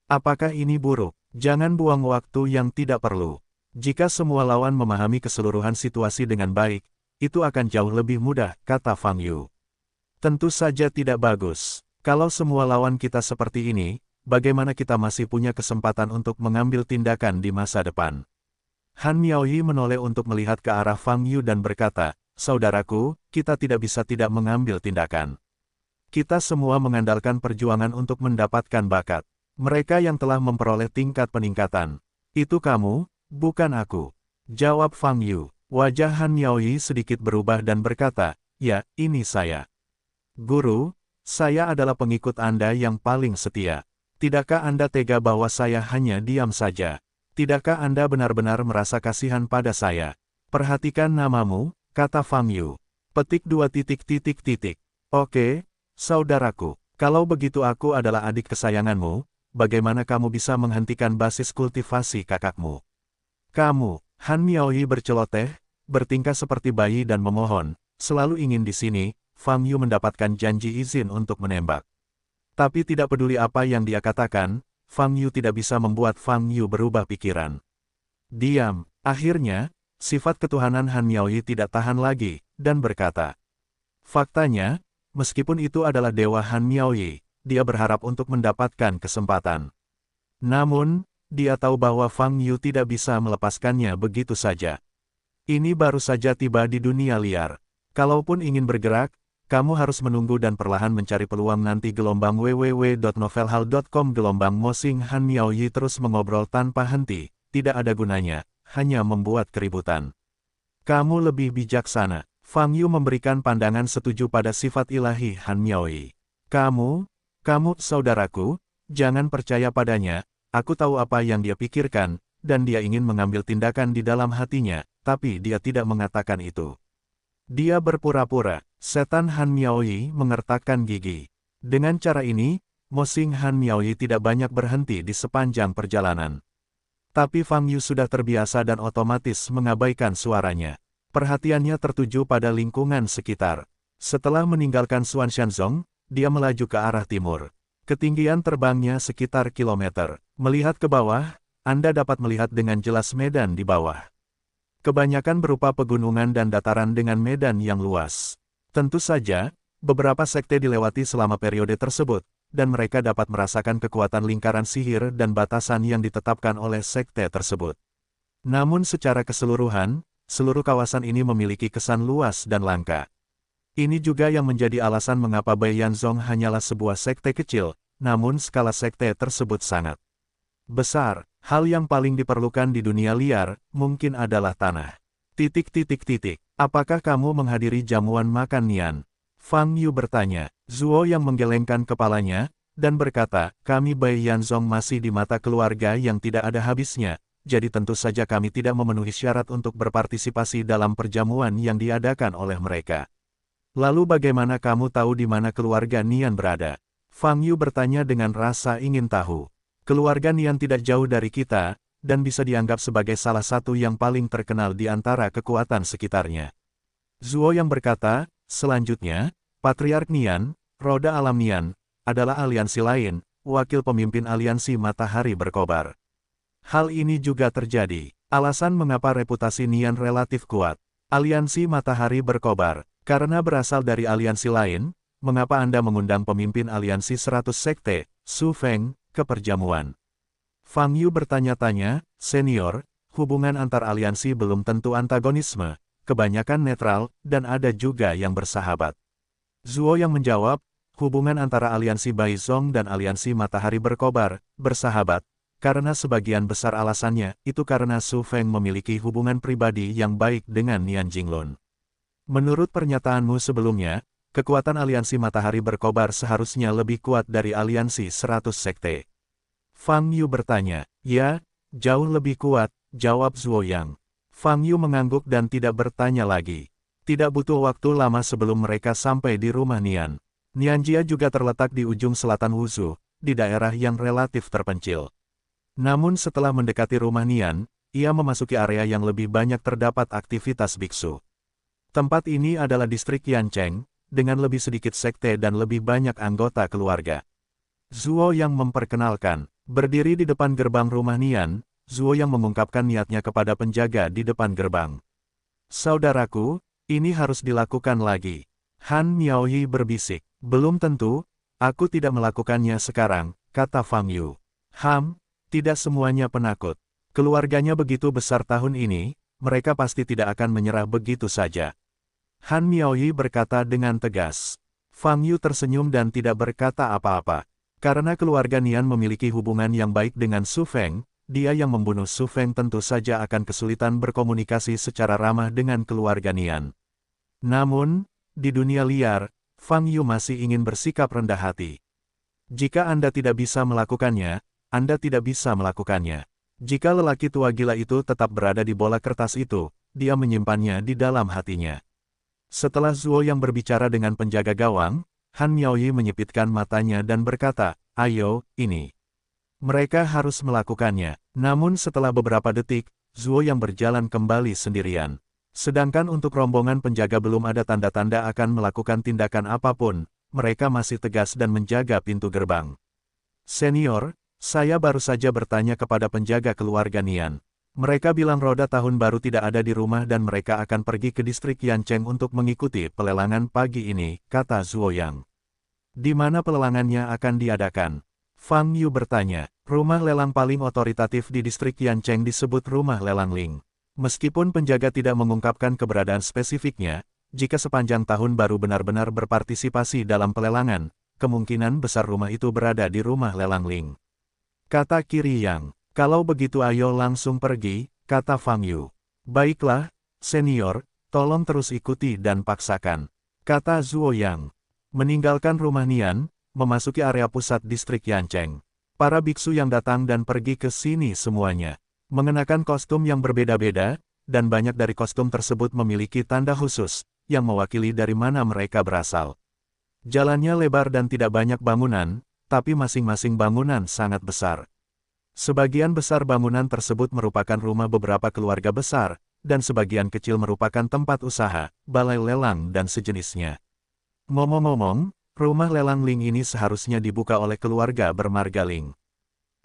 Apakah ini buruk? Jangan buang waktu yang tidak perlu. Jika semua lawan memahami keseluruhan situasi dengan baik, itu akan jauh lebih mudah, kata Fang Yu. Tentu saja tidak bagus. Kalau semua lawan kita seperti ini, bagaimana kita masih punya kesempatan untuk mengambil tindakan di masa depan. Han Miaoyi menoleh untuk melihat ke arah Fang Yu dan berkata, "Saudaraku, kita tidak bisa tidak mengambil tindakan. Kita semua mengandalkan perjuangan untuk mendapatkan bakat. Mereka yang telah memperoleh tingkat peningkatan. Itu kamu, bukan aku," jawab Fang Yu. Wajah Han Miaoyi sedikit berubah dan berkata, "Ya, ini saya. Guru, saya adalah pengikut Anda yang paling setia. Tidakkah Anda tega bahwa saya hanya diam saja? Tidakkah Anda benar-benar merasa kasihan pada saya? Perhatikan namamu," kata Fang Yu. Petik 2 titik titik titik. "Oke, saudaraku, kalau begitu aku adalah adik kesayanganmu, bagaimana kamu bisa menghentikan basis kultivasi kakakmu? Kamu," Han Miaoyi berceloteh, bertingkah seperti bayi dan memohon, "selalu ingin di sini." Fang Yu mendapatkan janji izin untuk menembak. Tapi tidak peduli apa yang dia katakan, Fang Yu tidak bisa membuat Fang Yu berubah pikiran. Diam. Akhirnya, sifat ketuhanan Han Miaoyi tidak tahan lagi, dan berkata, "Faktanya, meskipun itu adalah Dewa Han Miaoyi, dia berharap untuk mendapatkan kesempatan. Namun, dia tahu bahwa Fang Yu tidak bisa melepaskannya begitu saja. Ini baru saja tiba di dunia liar. Kalaupun ingin bergerak, kamu harus menunggu dan perlahan mencari peluang nanti." Gelombang www.novelhal.com. Gelombang Mosing. Han Miaoyi terus mengobrol tanpa henti, tidak ada gunanya, hanya membuat keributan. "Kamu lebih bijaksana." Fang Yu memberikan pandangan setuju pada sifat ilahi Han Miaoyi. Kamu, saudaraku, jangan percaya padanya, aku tahu apa yang dia pikirkan, dan dia ingin mengambil tindakan di dalam hatinya, tapi dia tidak mengatakan itu. Dia berpura-pura." Setan Han Miaoyi mengertakkan gigi. Dengan cara ini, Mosing Han Miaoyi tidak banyak berhenti di sepanjang perjalanan. Tapi Fang Yu sudah terbiasa dan otomatis mengabaikan suaranya. Perhatiannya tertuju pada lingkungan sekitar. Setelah meninggalkan Xuanshanzong, dia melaju ke arah timur. Ketinggian terbangnya sekitar kilometer. Melihat ke bawah, Anda dapat melihat dengan jelas medan di bawah. Kebanyakan berupa pegunungan dan dataran dengan medan yang luas. Tentu saja, beberapa sekte dilewati selama periode tersebut, dan mereka dapat merasakan kekuatan lingkaran sihir dan batasan yang ditetapkan oleh sekte tersebut. Namun secara keseluruhan, seluruh kawasan ini memiliki kesan luas dan langka. Ini juga yang menjadi alasan mengapa Baiyanzong hanyalah sebuah sekte kecil, namun skala sekte tersebut sangat besar. Hal yang paling diperlukan di dunia liar, mungkin adalah tanah. Apakah kamu menghadiri jamuan makan Nian? Fang Yu bertanya. Zuo yang menggelengkan kepalanya, dan berkata, "Kami Baiyanzong masih di mata keluarga yang tidak ada habisnya, jadi tentu saja kami tidak memenuhi syarat untuk berpartisipasi dalam perjamuan yang diadakan oleh mereka." "Lalu bagaimana kamu tahu di mana keluarga Nian berada?" Fang Yu bertanya dengan rasa ingin tahu. "Keluarga Nian tidak jauh dari kita, dan bisa dianggap sebagai salah satu yang paling terkenal di antara kekuatan sekitarnya." Zuo yang berkata, "Selanjutnya, Patriark Nian, Roda Alam Nian, adalah aliansi lain, wakil pemimpin aliansi Matahari Berkobar. Hal ini juga terjadi. Alasan mengapa reputasi Nian relatif kuat. Aliansi Matahari Berkobar, karena berasal dari aliansi lain, mengapa Anda mengundang pemimpin aliansi 100 sekte, Su Feng, ke perjamuan?" Fang Yu bertanya-tanya, "Senior, hubungan antar aliansi belum tentu antagonisme, kebanyakan netral, dan ada juga yang bersahabat." Zuo yang menjawab, "Hubungan antara aliansi Baizong dan aliansi Matahari Berkobar, bersahabat, karena sebagian besar alasannya, itu karena Su Feng memiliki hubungan pribadi yang baik dengan Nian Jinglun. Menurut pernyataanmu sebelumnya, kekuatan aliansi Matahari Berkobar seharusnya lebih kuat dari aliansi 100 sekte." Fang Yu bertanya. "Ya, jauh lebih kuat," jawab Zuo Yang. Fang Yu mengangguk dan tidak bertanya lagi. Tidak butuh waktu lama sebelum mereka sampai di rumah Nian. Nianjia juga terletak di ujung selatan Wuzhou, di daerah yang relatif terpencil. Namun setelah mendekati rumah Nian, ia memasuki area yang lebih banyak terdapat aktivitas biksu. Tempat ini adalah distrik Yancheng, dengan lebih sedikit sekte dan lebih banyak anggota keluarga. Zuo yang memperkenalkan. Berdiri di depan gerbang rumah Nian, Zuo yang mengungkapkan niatnya kepada penjaga di depan gerbang. "Saudaraku, ini harus dilakukan lagi." Han Miaoyi berbisik. "Belum tentu, aku tidak melakukannya sekarang, kata Fang Yu. Tidak semuanya penakut. Keluarganya begitu besar tahun ini, mereka pasti tidak akan menyerah begitu saja. Han Miaoyi berkata dengan tegas. Fang Yu tersenyum dan tidak berkata apa-apa. Karena keluarga Nian memiliki hubungan yang baik dengan Su Feng, dia yang membunuh Su Feng tentu saja akan kesulitan berkomunikasi secara ramah dengan keluarga Nian. Namun, di dunia liar, Fang Yu masih ingin bersikap rendah hati. Jika Anda tidak bisa melakukannya, Anda tidak bisa melakukannya. Jika lelaki tua gila itu tetap berada di bola kertas itu, dia menyimpannya di dalam hatinya. Setelah Zuo yang berbicara dengan penjaga gawang, Han Miaoyi menyipitkan matanya dan berkata, "Ayo, ini." Mereka harus melakukannya. Namun setelah beberapa detik, Zuo yang berjalan kembali sendirian. Sedangkan untuk rombongan penjaga belum ada tanda-tanda akan melakukan tindakan apapun, mereka masih tegas dan menjaga pintu gerbang. "Senior, saya baru saja bertanya kepada penjaga keluarga Nian. Mereka bilang roda tahun baru tidak ada di rumah dan mereka akan pergi ke distrik Yancheng untuk mengikuti pelelangan pagi ini," kata Zuo Yang. "Di mana pelelangannya akan diadakan?" Fang Yu bertanya. "Rumah lelang paling otoritatif di distrik Yancheng disebut Rumah Lelang Ling. Meskipun penjaga tidak mengungkapkan keberadaan spesifiknya, jika sepanjang tahun baru benar-benar berpartisipasi dalam pelelangan, kemungkinan besar rumah itu berada di Rumah Lelang Ling," kata Qiri Yang. "Kalau begitu ayo langsung pergi," kata Fang Yu. "Baiklah, senior, tolong terus ikuti dan paksakan," kata Zuo Yang. Meninggalkan rumah Nian, memasuki area pusat distrik Yancheng. Para biksu yang datang dan pergi ke sini semuanya mengenakan kostum yang berbeda-beda, dan banyak dari kostum tersebut memiliki tanda khusus, yang mewakili dari mana mereka berasal. Jalannya lebar dan tidak banyak bangunan, tapi masing-masing bangunan sangat besar. Sebagian besar bangunan tersebut merupakan rumah beberapa keluarga besar, dan sebagian kecil merupakan tempat usaha, balai lelang dan sejenisnya. Ngomong-ngomong, rumah lelang Ling ini seharusnya dibuka oleh keluarga bermarga Ling.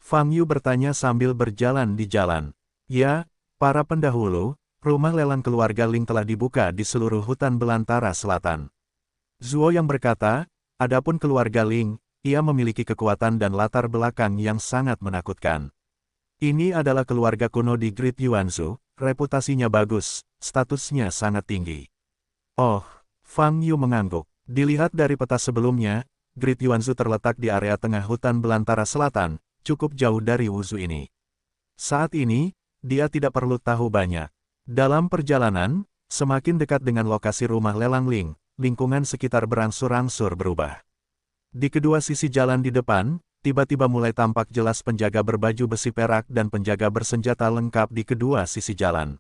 Fang Yu bertanya sambil berjalan di jalan. "Ya, para pendahulu, rumah lelang keluarga Ling telah dibuka di seluruh hutan belantara selatan." Zuo yang berkata, "Adapun keluarga Ling, ia memiliki kekuatan dan latar belakang yang sangat menakutkan. Ini adalah keluarga kuno di Great Yuanzhou, reputasinya bagus, statusnya sangat tinggi." "Oh," Fang Yu mengangguk. Dilihat dari peta sebelumnya, Great Yuanzhou terletak di area tengah hutan belantara selatan, cukup jauh dari Wuzhou ini. Saat ini, dia tidak perlu tahu banyak. Dalam perjalanan, semakin dekat dengan lokasi rumah lelang Ling, lingkungan sekitar berangsur-angsur berubah. Di kedua sisi jalan di depan, tiba-tiba mulai tampak jelas penjaga berbaju besi perak dan penjaga bersenjata lengkap di kedua sisi jalan.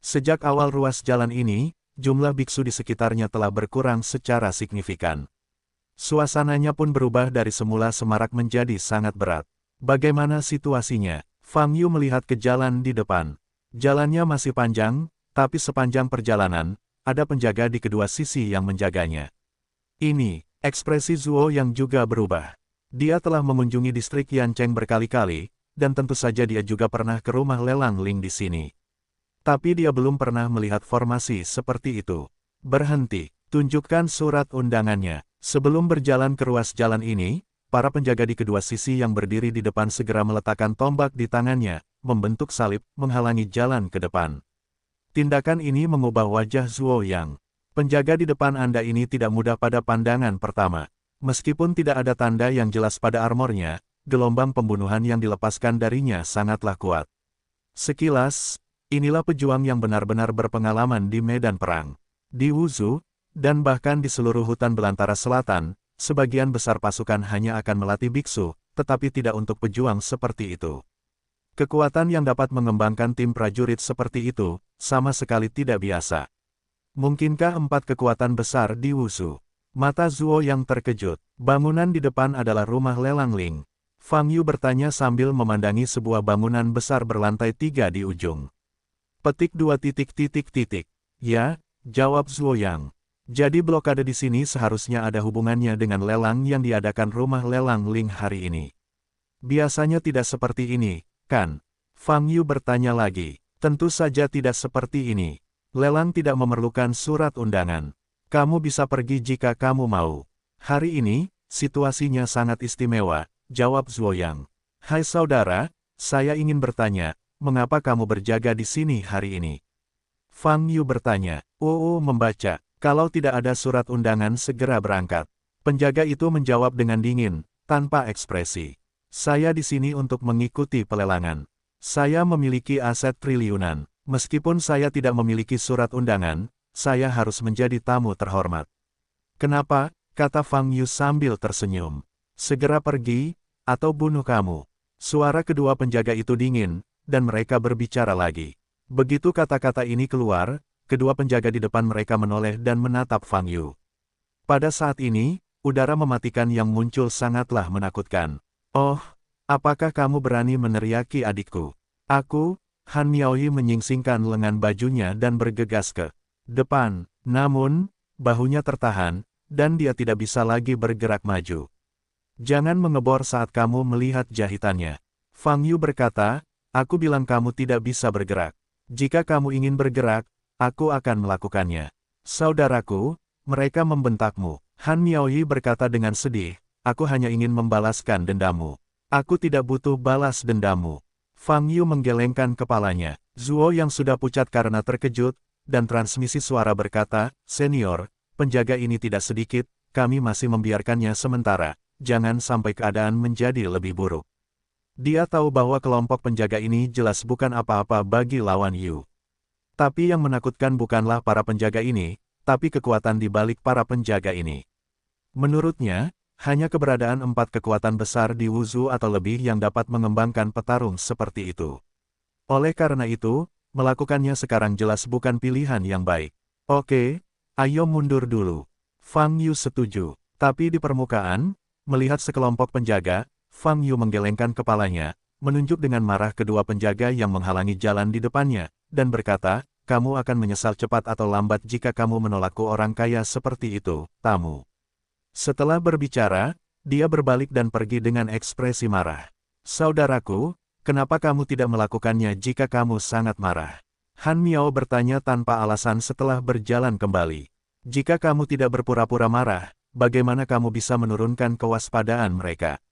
Sejak awal ruas jalan ini, jumlah biksu di sekitarnya telah berkurang secara signifikan. Suasananya pun berubah dari semula semarak menjadi sangat berat. "Bagaimana situasinya?" Fang Yu melihat ke jalan di depan. Jalannya masih panjang, tapi sepanjang perjalanan, ada penjaga di kedua sisi yang menjaganya. Ini, ekspresi Zuo yang juga berubah. Dia telah mengunjungi distrik Yancheng berkali-kali, dan tentu saja dia juga pernah ke rumah lelang Ling di sini. Tapi dia belum pernah melihat formasi seperti itu. "Berhenti, tunjukkan surat undangannya." Sebelum berjalan ke ruas jalan ini, para penjaga di kedua sisi yang berdiri di depan segera meletakkan tombak di tangannya, membentuk salib, menghalangi jalan ke depan. Tindakan ini mengubah wajah Zuo Yang. "Penjaga di depan Anda ini tidak mudah pada pandangan pertama. Meskipun tidak ada tanda yang jelas pada armornya, gelombang pembunuhan yang dilepaskan darinya sangatlah kuat. Sekilas, inilah pejuang yang benar-benar berpengalaman di medan perang. Di Wuzhou, dan bahkan di seluruh hutan belantara selatan, sebagian besar pasukan hanya akan melatih biksu, tetapi tidak untuk pejuang seperti itu. Kekuatan yang dapat mengembangkan tim prajurit seperti itu, sama sekali tidak biasa. Mungkinkah 4 kekuatan besar di Wuzhou?" Mata Zuo yang terkejut. Bangunan di depan adalah rumah lelang Ling. Fang Yu bertanya sambil memandangi sebuah bangunan besar berlantai 3 di ujung. Petik 2 titik titik titik. "Ya," jawab Zuo Yang. "Jadi blokade di sini seharusnya ada hubungannya dengan lelang yang diadakan rumah lelang Ling hari ini." "Biasanya tidak seperti ini, kan?" Fang Yu bertanya lagi. "Tentu saja tidak seperti ini. Lelang tidak memerlukan surat undangan. Kamu bisa pergi jika kamu mau. Hari ini, situasinya sangat istimewa, jawab Zuo Yang. Hai saudara, saya ingin bertanya, mengapa kamu berjaga di sini hari ini? Fang Yu bertanya. Membaca. Kalau tidak ada surat undangan segera berangkat. Penjaga itu menjawab dengan dingin, tanpa ekspresi. Saya di sini untuk mengikuti pelelangan. Saya memiliki aset triliunan. Meskipun saya tidak memiliki surat undangan, saya harus menjadi tamu terhormat. Kenapa? Kata Fang Yu sambil tersenyum. Segera pergi, atau bunuh kamu. Suara kedua penjaga itu dingin, dan mereka berbicara lagi. Begitu kata-kata ini keluar, kedua penjaga di depan mereka menoleh dan menatap Fang Yu. Pada saat ini, udara mematikan yang muncul sangatlah menakutkan. Oh, apakah kamu berani meneriaki adikku? Aku, Han Miaoyi menyingsingkan lengan bajunya dan bergegas ke depan. Namun, bahunya tertahan, dan dia tidak bisa lagi bergerak maju. Jangan mengebor saat kamu melihat jahitannya. Fang Yu berkata, aku bilang kamu tidak bisa bergerak. Jika kamu ingin bergerak, aku akan melakukannya. Saudaraku, mereka membentakmu. Han Miaoyi berkata dengan sedih, aku hanya ingin membalaskan dendamu. Aku tidak butuh balas dendamu. Fang Yu menggelengkan kepalanya. Zuo yang sudah pucat karena terkejut, dan transmisi suara berkata, senior, penjaga ini tidak sedikit, kami masih membiarkannya sementara, jangan sampai keadaan menjadi lebih buruk. Dia tahu bahwa kelompok penjaga ini jelas bukan apa-apa bagi lawan Yu. Tapi yang menakutkan bukanlah para penjaga ini, tapi kekuatan di balik para penjaga ini. Menurutnya, hanya keberadaan 4 kekuatan besar di Wuzhu atau lebih yang dapat mengembangkan petarung seperti itu. Oleh karena itu, melakukannya sekarang jelas bukan pilihan yang baik. Oke, ayo mundur dulu. Fang Yu setuju. Tapi di permukaan, melihat sekelompok penjaga, Fang Yu menggelengkan kepalanya, menunjuk dengan marah kedua penjaga yang menghalangi jalan di depannya, dan berkata, kamu akan menyesal cepat atau lambat jika kamu menolakku orang kaya seperti itu, tamu. Setelah berbicara, dia berbalik dan pergi dengan ekspresi marah. Saudaraku, kenapa kamu tidak melakukannya jika kamu sangat marah? Han Miao bertanya tanpa alasan setelah berjalan kembali. Jika kamu tidak berpura-pura marah, bagaimana kamu bisa menurunkan kewaspadaan mereka?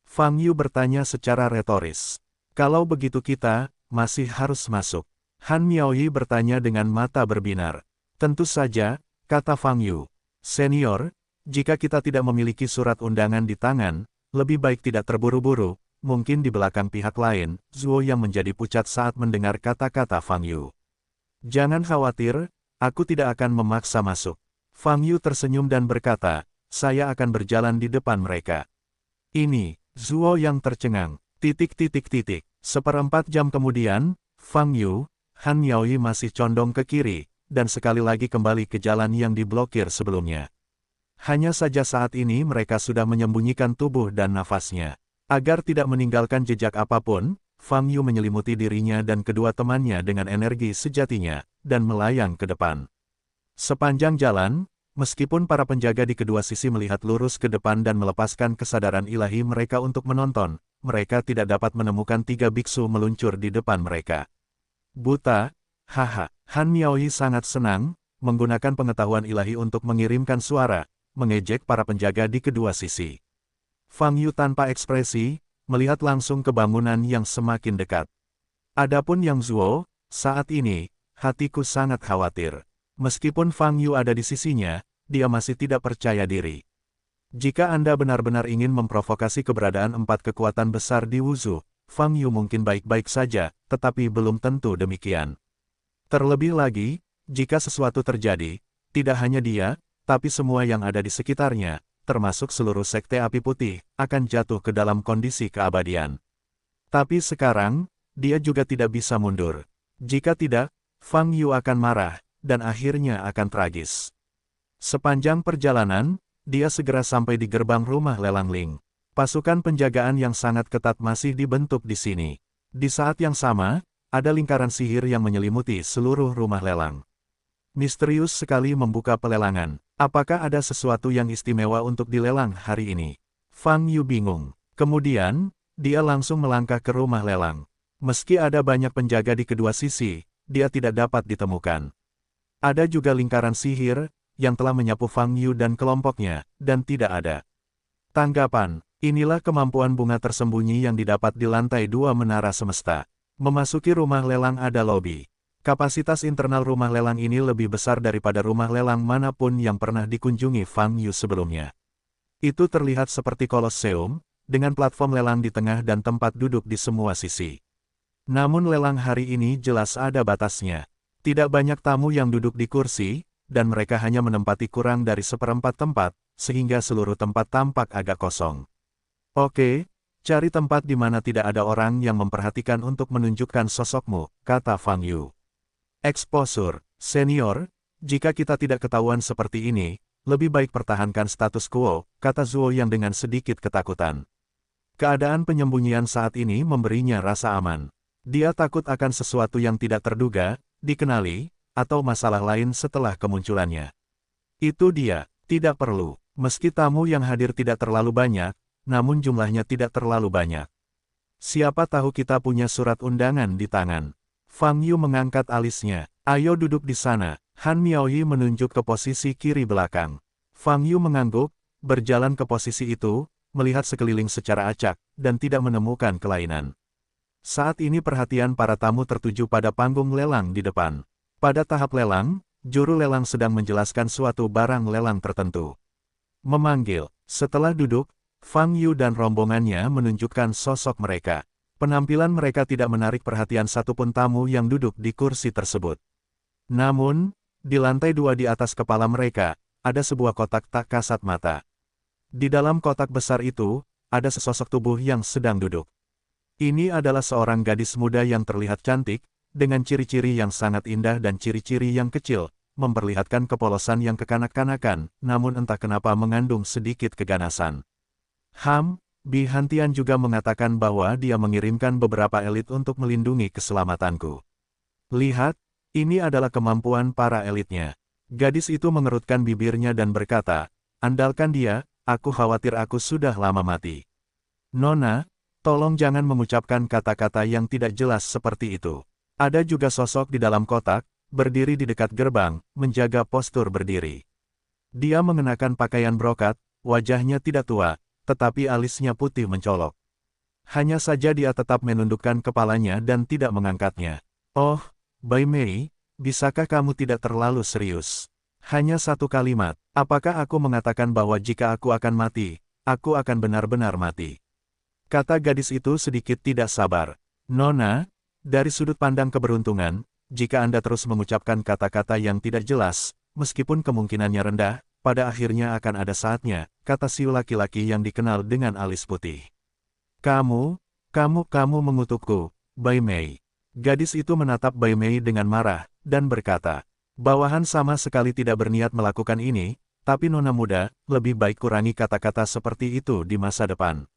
Fang Yu bertanya secara retoris. Kalau begitu kita, masih harus masuk. Han Miaoyi bertanya dengan mata berbinar. Tentu saja, kata Fang Yu. Senior, jika kita tidak memiliki surat undangan di tangan, lebih baik tidak terburu-buru, mungkin di belakang pihak lain, Zuo yang menjadi pucat saat mendengar kata-kata Fang Yu. Jangan khawatir, aku tidak akan memaksa masuk. Fang Yu tersenyum dan berkata, saya akan berjalan di depan mereka. Ini, Zuo yang tercengang. Seperempat jam kemudian, Fang Yu, Han Miaoyi masih condong ke kiri, dan sekali lagi kembali ke jalan yang diblokir sebelumnya. Hanya saja saat ini mereka sudah menyembunyikan tubuh dan nafasnya. Agar tidak meninggalkan jejak apapun, Fang Yu menyelimuti dirinya dan kedua temannya dengan energi sejatinya, dan melayang ke depan. Sepanjang jalan, meskipun para penjaga di kedua sisi melihat lurus ke depan dan melepaskan kesadaran ilahi mereka untuk menonton, mereka tidak dapat menemukan 3 biksu meluncur di depan mereka. Buta, haha, Han Miaoyi sangat senang, menggunakan pengetahuan ilahi untuk mengirimkan suara, mengejek para penjaga di kedua sisi. Fang Yu tanpa ekspresi, melihat langsung ke bangunan yang semakin dekat. Adapun Yang Zuo, saat ini, hatiku sangat khawatir. Meskipun Fang Yu ada di sisinya, dia masih tidak percaya diri. Jika Anda benar-benar ingin memprovokasi keberadaan 4 kekuatan besar di Wuzhu, Fang Yu mungkin baik-baik saja, tetapi belum tentu demikian. Terlebih lagi, jika sesuatu terjadi, tidak hanya dia, tapi semua yang ada di sekitarnya, termasuk seluruh sekte api putih, akan jatuh ke dalam kondisi keabadian. Tapi sekarang, dia juga tidak bisa mundur. Jika tidak, Fang Yu akan marah, dan akhirnya akan tragis. Sepanjang perjalanan, dia segera sampai di gerbang rumah lelang Ling. Pasukan penjagaan yang sangat ketat masih dibentuk di sini. Di saat yang sama, ada lingkaran sihir yang menyelimuti seluruh rumah lelang. Misterius sekali membuka pelelangan. Apakah ada sesuatu yang istimewa untuk dilelang hari ini? Fang Yu bingung. Kemudian, dia langsung melangkah ke rumah lelang. Meski ada banyak penjaga di kedua sisi, dia tidak dapat ditemukan. Ada juga lingkaran sihir, yang telah menyapu Fang Yu dan kelompoknya, dan tidak ada tanggapan. Inilah kemampuan bunga tersembunyi yang didapat di lantai 2 Menara Semesta. Memasuki rumah lelang ada lobi. Kapasitas internal rumah lelang ini lebih besar daripada rumah lelang manapun yang pernah dikunjungi Fang Yu sebelumnya. Itu terlihat seperti koloseum, dengan platform lelang di tengah dan tempat duduk di semua sisi. Namun lelang hari ini jelas ada batasnya. Tidak banyak tamu yang duduk di kursi, dan mereka hanya menempati kurang dari seperempat tempat, sehingga seluruh tempat tampak agak kosong. Oke, cari tempat di mana tidak ada orang yang memperhatikan untuk menunjukkan sosokmu, kata Fang Yu. Exposure, senior, jika kita tidak ketahuan seperti ini, lebih baik pertahankan status quo, kata Zuo yang dengan sedikit ketakutan. Keadaan penyembunyian saat ini memberinya rasa aman. Dia takut akan sesuatu yang tidak terduga, dikenali, atau masalah lain setelah kemunculannya. Itu dia, tidak perlu, meski tamu yang hadir tidak terlalu banyak, namun jumlahnya tidak terlalu banyak. Siapa tahu kita punya surat undangan di tangan. Fang Yu mengangkat alisnya. Ayo duduk di sana. Han Miaoyi menunjuk ke posisi kiri belakang. Fang Yu mengangguk, berjalan ke posisi itu, melihat sekeliling secara acak, dan tidak menemukan kelainan. Saat ini perhatian para tamu tertuju pada panggung lelang di depan. Pada tahap lelang, juru lelang sedang menjelaskan suatu barang lelang tertentu. Memanggil. Setelah duduk, Fang Yu dan rombongannya menunjukkan sosok mereka. Penampilan mereka tidak menarik perhatian satupun tamu yang duduk di kursi tersebut. Namun, di lantai 2 di atas kepala mereka, ada sebuah kotak tak kasat mata. Di dalam kotak besar itu, ada sesosok tubuh yang sedang duduk. Ini adalah seorang gadis muda yang terlihat cantik, dengan ciri-ciri yang sangat indah dan ciri-ciri yang kecil, memperlihatkan kepolosan yang kekanak-kanakan, namun entah kenapa mengandung sedikit keganasan. Bi Hantian juga mengatakan bahwa dia mengirimkan beberapa elit untuk melindungi keselamatanku. Lihat, ini adalah kemampuan para elitnya. Gadis itu mengerutkan bibirnya dan berkata, andalkan dia, aku khawatir aku sudah lama mati. Nona, tolong jangan mengucapkan kata-kata yang tidak jelas seperti itu. Ada juga sosok di dalam kotak, berdiri di dekat gerbang, menjaga postur berdiri. Dia mengenakan pakaian brokat, wajahnya tidak tua, tetapi alisnya putih mencolok. Hanya saja dia tetap menundukkan kepalanya dan tidak mengangkatnya. Oh, Bai Mei, bisakah kamu tidak terlalu serius? Hanya satu kalimat, apakah aku mengatakan bahwa jika aku akan mati, aku akan benar-benar mati? Kata gadis itu sedikit tidak sabar. Nona, dari sudut pandang keberuntungan, jika Anda terus mengucapkan kata-kata yang tidak jelas, meskipun kemungkinannya rendah, pada akhirnya akan ada saatnya, kata si laki-laki yang dikenal dengan alis putih. Kamu mengutukku, Bai Mei. Gadis itu menatap Bai Mei dengan marah, dan berkata, bawahan sama sekali tidak berniat melakukan ini, tapi nona muda, lebih baik kurangi kata-kata seperti itu di masa depan.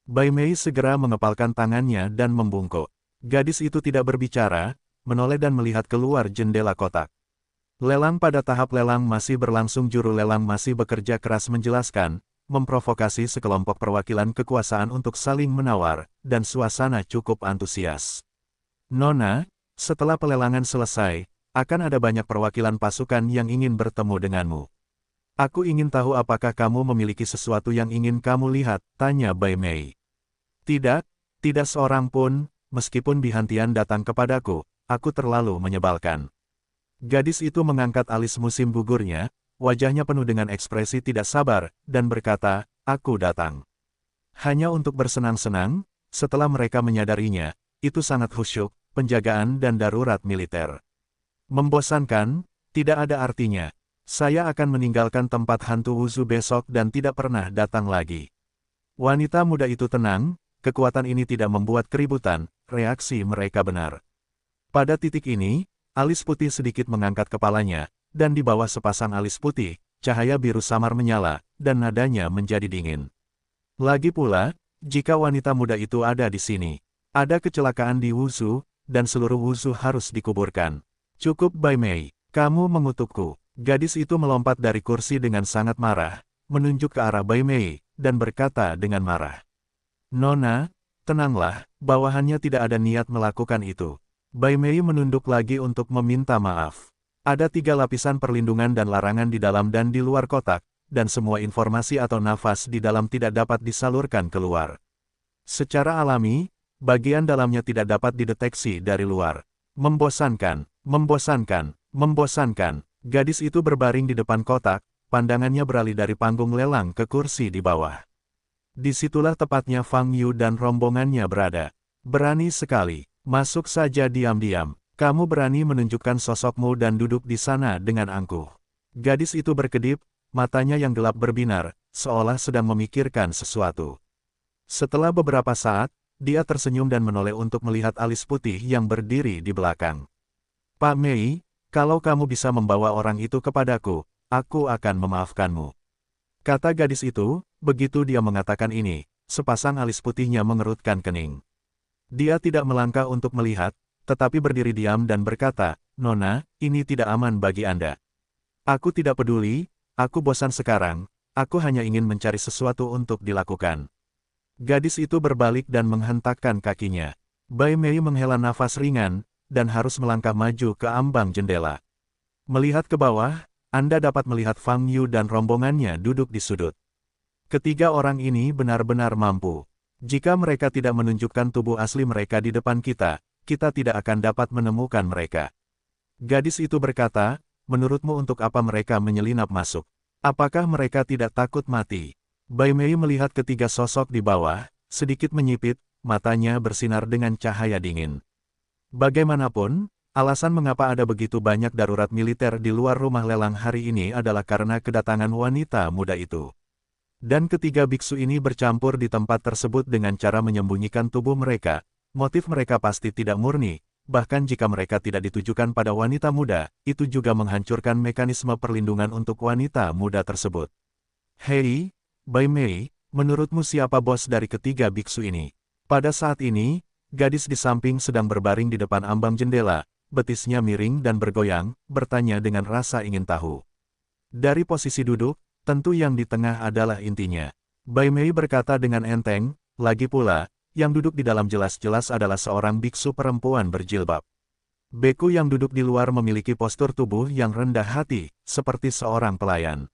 Bai Mei segera mengepalkan tangannya dan membungkuk. Gadis itu tidak berbicara, menoleh dan melihat keluar jendela kotak. Lelang pada tahap lelang masih berlangsung, juru lelang masih bekerja keras menjelaskan, memprovokasi sekelompok perwakilan kekuasaan untuk saling menawar, dan suasana cukup antusias. Nona, setelah pelelangan selesai, akan ada banyak perwakilan pasukan yang ingin bertemu denganmu. Aku ingin tahu apakah kamu memiliki sesuatu yang ingin kamu lihat, tanya Bai Mei. Tidak seorang pun, meskipun Bi Hantian datang kepadaku, aku terlalu menyebalkan. Gadis itu mengangkat alis musim gugurnya, wajahnya penuh dengan ekspresi tidak sabar, dan berkata, aku datang hanya untuk bersenang-senang. Setelah mereka menyadarinya, itu sangat khusyuk, penjagaan dan darurat militer. Membosankan, tidak ada artinya. Saya akan meninggalkan tempat hantu Wuzu besok dan tidak pernah datang lagi. Wanita muda itu tenang, kekuatan ini tidak membuat keributan, reaksi mereka benar. Pada titik ini, alis putih sedikit mengangkat kepalanya, dan di bawah sepasang alis putih, cahaya biru samar menyala, dan nadanya menjadi dingin. Lagi pula, jika wanita muda itu ada di sini, ada kecelakaan di Wuzu, dan seluruh Wuzu harus dikuburkan. Cukup Bai Mei, kamu mengutukku. Gadis itu melompat dari kursi dengan sangat marah, menunjuk ke arah Bai Mei, dan berkata dengan marah. Nona, tenanglah, bawahannya tidak ada niat melakukan itu. Bai Mei menunduk lagi untuk meminta maaf. Ada 3 lapisan perlindungan dan larangan di dalam dan di luar kotak, dan semua informasi atau nafas di dalam tidak dapat disalurkan keluar. Secara alami, bagian dalamnya tidak dapat dideteksi dari luar. Membosankan, membosankan, membosankan. Gadis itu berbaring di depan kotak, pandangannya beralih dari panggung lelang ke kursi di bawah. Disitulah tepatnya Fang Yu dan rombongannya berada. Berani sekali, masuk saja diam-diam. Kamu berani menunjukkan sosokmu dan duduk di sana dengan angkuh. Gadis itu berkedip, matanya yang gelap berbinar, seolah sedang memikirkan sesuatu. Setelah beberapa saat, dia tersenyum dan menoleh untuk melihat alis putih yang berdiri di belakang. Pak Mei, kalau kamu bisa membawa orang itu kepadaku, aku akan memaafkanmu. Kata gadis itu, begitu dia mengatakan ini, sepasang alis putihnya mengerutkan kening. Dia tidak melangkah untuk melihat, tetapi berdiri diam dan berkata, Nona, ini tidak aman bagi Anda. Aku tidak peduli, aku bosan sekarang, aku hanya ingin mencari sesuatu untuk dilakukan. Gadis itu berbalik dan menghentakkan kakinya. Bai Mei menghela nafas ringan, dan harus melangkah maju ke ambang jendela. Melihat ke bawah, Anda dapat melihat Fang Yu dan rombongannya duduk di sudut. Ketiga orang ini benar-benar mampu. Jika mereka tidak menunjukkan tubuh asli mereka di depan kita tidak akan dapat menemukan mereka. Gadis itu berkata, menurutmu untuk apa mereka menyelinap masuk? Apakah mereka tidak takut mati? Bai Mei melihat ketiga sosok di bawah, sedikit menyipit, matanya bersinar dengan cahaya dingin. Bagaimanapun, alasan mengapa ada begitu banyak darurat militer di luar rumah lelang hari ini adalah karena kedatangan wanita muda itu. Dan ketiga biksu ini bercampur di tempat tersebut dengan cara menyembunyikan tubuh mereka. Motif mereka pasti tidak murni, bahkan jika mereka tidak ditujukan pada wanita muda, itu juga menghancurkan mekanisme perlindungan untuk wanita muda tersebut. Hei, Bai Mei, menurutmu siapa bos dari ketiga biksu ini? Pada saat ini, gadis di samping sedang berbaring di depan ambang jendela, betisnya miring dan bergoyang, bertanya dengan rasa ingin tahu. Dari posisi duduk, tentu yang di tengah adalah intinya. Bai Mei berkata dengan enteng, lagi pula, yang duduk di dalam jelas-jelas adalah seorang biksu perempuan berjilbab. Beku yang duduk di luar memiliki postur tubuh yang rendah hati, seperti seorang pelayan.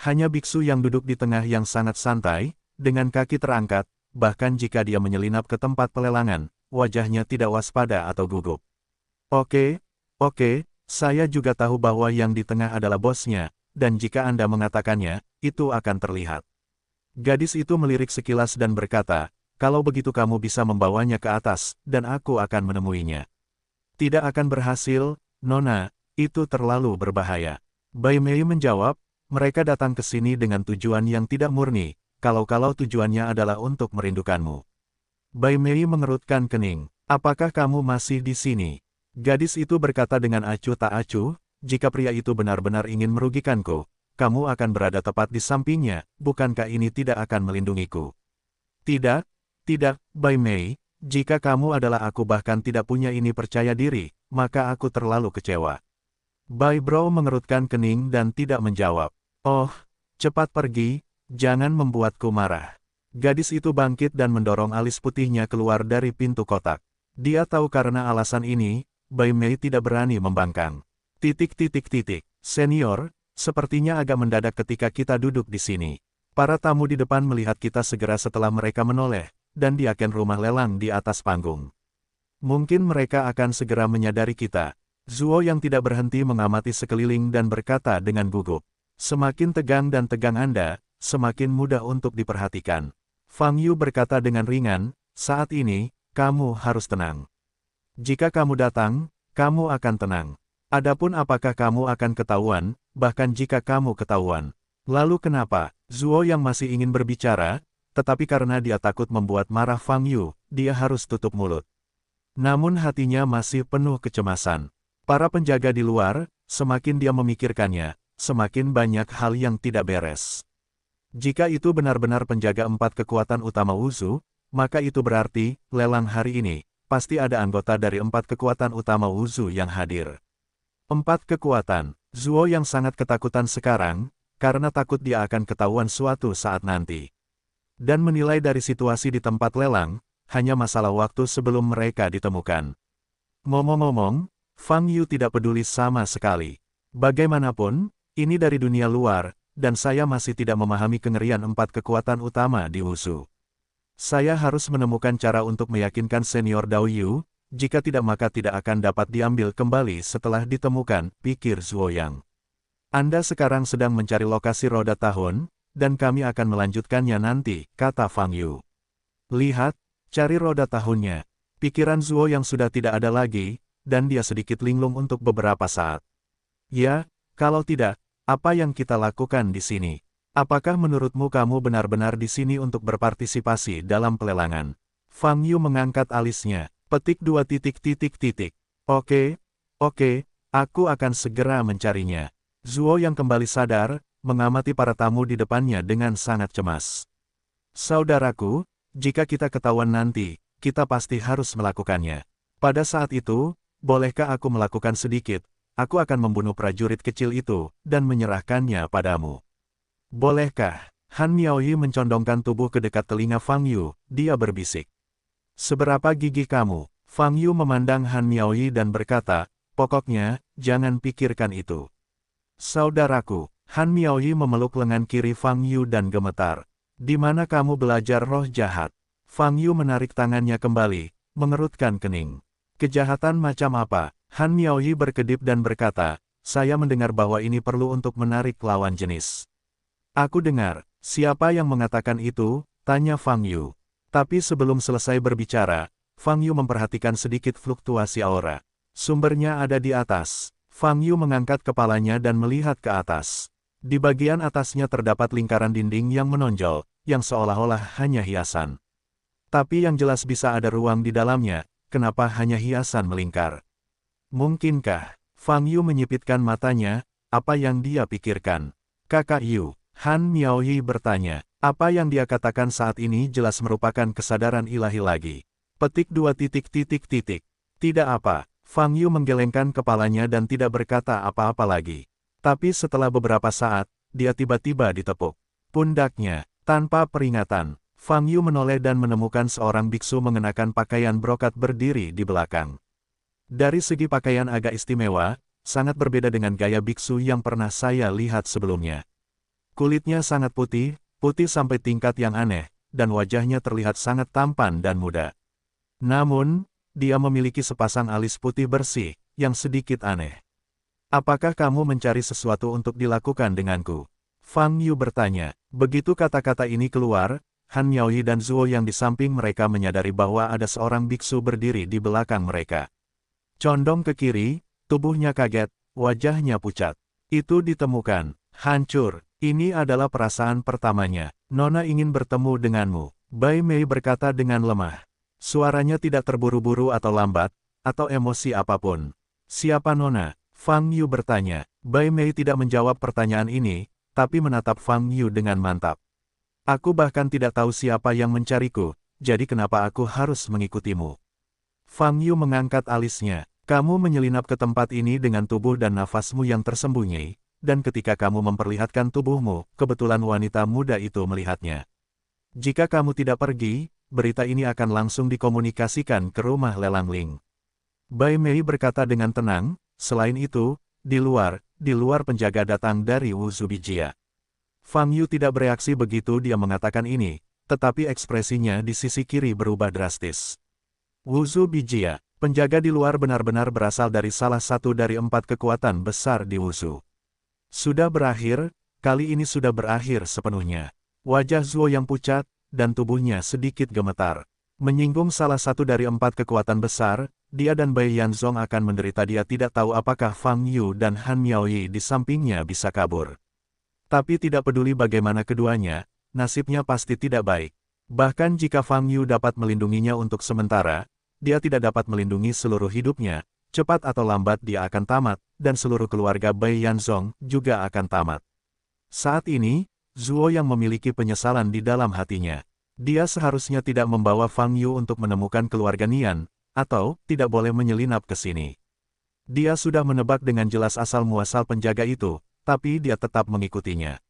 Hanya biksu yang duduk di tengah yang sangat santai, dengan kaki terangkat, bahkan jika dia menyelinap ke tempat pelelangan, wajahnya tidak waspada atau gugup. Oke, saya juga tahu bahwa yang di tengah adalah bosnya, dan jika Anda mengatakannya, itu akan terlihat. Gadis itu melirik sekilas dan berkata, kalau begitu kamu bisa membawanya ke atas, dan aku akan menemuinya. Tidak akan berhasil, Nona, itu terlalu berbahaya. Bai Mei menjawab, mereka datang ke sini dengan tujuan yang tidak murni, kalau-kalau tujuannya adalah untuk merindukanmu. Bai Mei mengerutkan kening, apakah kamu masih di sini? Gadis itu berkata dengan acuh tak acuh, jika pria itu benar-benar ingin merugikanku, kamu akan berada tepat di sampingnya, bukankah ini tidak akan melindungiku? Tidak, Bai Mei, jika kamu adalah aku bahkan tidak punya ini percaya diri, maka aku terlalu kecewa. Bai Bro mengerutkan kening dan tidak menjawab. Oh, cepat pergi, jangan membuatku marah. Gadis itu bangkit dan mendorong alis putihnya keluar dari pintu kotak. Dia tahu karena alasan ini, Bai Mei tidak berani membangkang. Senior, sepertinya agak mendadak ketika kita duduk di sini. Para tamu di depan melihat kita segera setelah mereka menoleh, dan di aken rumah lelang di atas panggung. Mungkin mereka akan segera menyadari kita. Zuo yang tidak berhenti mengamati sekeliling dan berkata dengan gugup. Semakin tegang dan tegang Anda, semakin mudah untuk diperhatikan. Fang Yu berkata dengan ringan, saat ini, kamu harus tenang. Jika kamu datang, kamu akan tenang. Adapun apakah kamu akan ketahuan, bahkan jika kamu ketahuan. Lalu kenapa? Zuo yang masih ingin berbicara, tetapi karena dia takut membuat marah Fang Yu, dia harus tutup mulut. Namun hatinya masih penuh kecemasan. Para penjaga di luar, semakin dia memikirkannya, semakin banyak hal yang tidak beres. Jika itu benar-benar penjaga 4 kekuatan utama Wuzu, maka itu berarti, lelang hari ini, pasti ada anggota dari 4 kekuatan utama Wuzu yang hadir. 4 kekuatan, Zuo yang sangat ketakutan sekarang, karena takut dia akan ketahuan suatu saat nanti. Dan menilai dari situasi di tempat lelang, hanya masalah waktu sebelum mereka ditemukan. Ngomong-ngomong, Fang Yu tidak peduli sama sekali. Bagaimanapun, ini dari dunia luar, dan saya masih tidak memahami kengerian 4 kekuatan utama di Wushu. Saya harus menemukan cara untuk meyakinkan senior Dao Yu, jika tidak maka tidak akan dapat diambil kembali setelah ditemukan, pikir Zuo Yang. Anda sekarang sedang mencari lokasi roda tahun, dan kami akan melanjutkannya nanti, kata Fang Yu. Lihat, cari roda tahunnya. Pikiran Zuo yang sudah tidak ada lagi, dan dia sedikit linglung untuk beberapa saat. Ya, kalau tidak, apa yang kita lakukan di sini? Apakah menurutmu kamu benar-benar di sini untuk berpartisipasi dalam pelelangan? Fang Yu mengangkat alisnya, petik 2 titik. Oke, aku akan segera mencarinya. Zuo yang kembali sadar, mengamati para tamu di depannya dengan sangat cemas. Saudaraku, jika kita ketahuan nanti, kita pasti harus melakukannya. Pada saat itu, bolehkah aku melakukan sedikit? Aku akan membunuh prajurit kecil itu, dan menyerahkannya padamu. Bolehkah? Han Miaoyi mencondongkan tubuh ke dekat telinga Fang Yu, dia berbisik. Seberapa gigih kamu? Fang Yu memandang Han Miaoyi dan berkata, pokoknya, jangan pikirkan itu. Saudaraku, Han Miaoyi memeluk lengan kiri Fang Yu dan gemetar. Di mana kamu belajar roh jahat? Fang Yu menarik tangannya kembali, mengerutkan kening. Kejahatan macam apa? Han Miaoyi berkedip dan berkata, saya mendengar bahwa ini perlu untuk menarik lawan jenis. Aku dengar, siapa yang mengatakan itu? Tanya Fang Yu. Tapi sebelum selesai berbicara, Fang Yu memperhatikan sedikit fluktuasi aura. Sumbernya ada di atas. Fang Yu mengangkat kepalanya dan melihat ke atas. Di bagian atasnya terdapat lingkaran dinding yang menonjol, yang seolah-olah hanya hiasan. Tapi yang jelas bisa ada ruang di dalamnya, kenapa hanya hiasan melingkar? Mungkinkah? Fang Yu menyipitkan matanya, apa yang dia pikirkan? Kakak Yu, Han Miaoyi bertanya, apa yang dia katakan saat ini jelas merupakan kesadaran ilahi lagi. Petik 2 titik. Tidak apa. Fang Yu menggelengkan kepalanya dan tidak berkata apa-apa lagi. Tapi setelah beberapa saat, dia tiba-tiba ditepuk pundaknya. Tanpa peringatan, Fang Yu menoleh dan menemukan seorang biksu mengenakan pakaian brokat berdiri di belakang. Dari segi pakaian agak istimewa, sangat berbeda dengan gaya biksu yang pernah saya lihat sebelumnya. Kulitnya sangat putih, putih sampai tingkat yang aneh, dan wajahnya terlihat sangat tampan dan muda. Namun, dia memiliki sepasang alis putih bersih, yang sedikit aneh. Apakah kamu mencari sesuatu untuk dilakukan denganku? Fang Yu bertanya. Begitu kata-kata ini keluar, Han Miaoyi dan Zuo yang di samping mereka menyadari bahwa ada seorang biksu berdiri di belakang mereka. Condong ke kiri, tubuhnya kaget, wajahnya pucat. Itu ditemukan. Hancur. Ini adalah perasaan pertamanya. Nona ingin bertemu denganmu. Bai Mei berkata dengan lemah. Suaranya tidak terburu-buru atau lambat, atau emosi apapun. Siapa Nona? Fang Yu bertanya. Bai Mei tidak menjawab pertanyaan ini, tapi menatap Fang Yu dengan mantap. Aku bahkan tidak tahu siapa yang mencariku, jadi kenapa aku harus mengikutimu? Fang Yu mengangkat alisnya. Kamu menyelinap ke tempat ini dengan tubuh dan nafasmu yang tersembunyi, dan ketika kamu memperlihatkan tubuhmu, kebetulan wanita muda itu melihatnya. Jika kamu tidak pergi, berita ini akan langsung dikomunikasikan ke rumah lelang Ling. Bai Mei berkata dengan tenang, selain itu, di luar penjaga datang dari Wushu Bijia. Fang Yu tidak bereaksi begitu dia mengatakan ini, tetapi ekspresinya di sisi kiri berubah drastis. Wushu Bijia, penjaga di luar benar-benar berasal dari salah satu dari 4 kekuatan besar di Wushu. Sudah berakhir, kali ini sudah berakhir sepenuhnya. Wajah Zuo yang pucat, dan tubuhnya sedikit gemetar. Menyinggung salah satu dari 4 kekuatan besar, dia dan Bai Yanzong akan menderita. Dia tidak tahu apakah Fang Yu dan Han Miaoyi di sampingnya bisa kabur. Tapi tidak peduli bagaimana keduanya, nasibnya pasti tidak baik. Bahkan jika Fang Yu dapat melindunginya untuk sementara, dia tidak dapat melindungi seluruh hidupnya. Cepat atau lambat dia akan tamat, dan seluruh keluarga Bai Yanzong juga akan tamat. Saat ini, Zuo yang memiliki penyesalan di dalam hatinya. Dia seharusnya tidak membawa Fang Yu untuk menemukan keluarga Nian, atau tidak boleh menyelinap ke sini. Dia sudah menebak dengan jelas asal-muasal penjaga itu, tapi dia tetap mengikutinya.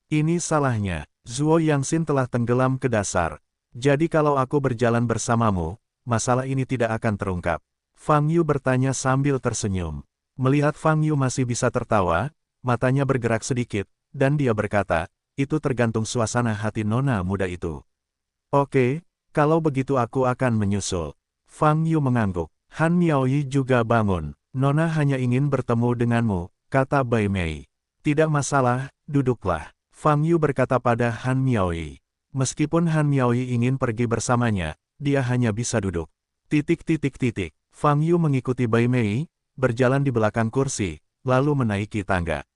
Ini salahnya, Zuo Yangxin telah tenggelam ke dasar. Jadi kalau aku berjalan bersamamu, masalah ini tidak akan terungkap. Fang Yu bertanya sambil tersenyum. Melihat Fang Yu masih bisa tertawa, matanya bergerak sedikit, dan dia berkata, itu tergantung suasana hati nona muda itu. Oke, kalau begitu aku akan menyusul. Fang Yu mengangguk. Han Miaoyi juga bangun. Nona hanya ingin bertemu denganmu, kata Bai Mei. Tidak masalah, duduklah. Fang Yu berkata pada Han Miaoyi. Meskipun Han Miaoyi ingin pergi bersamanya, dia hanya bisa duduk. Fang Yu mengikuti Bai Mei, berjalan di belakang kursi, lalu menaiki tangga.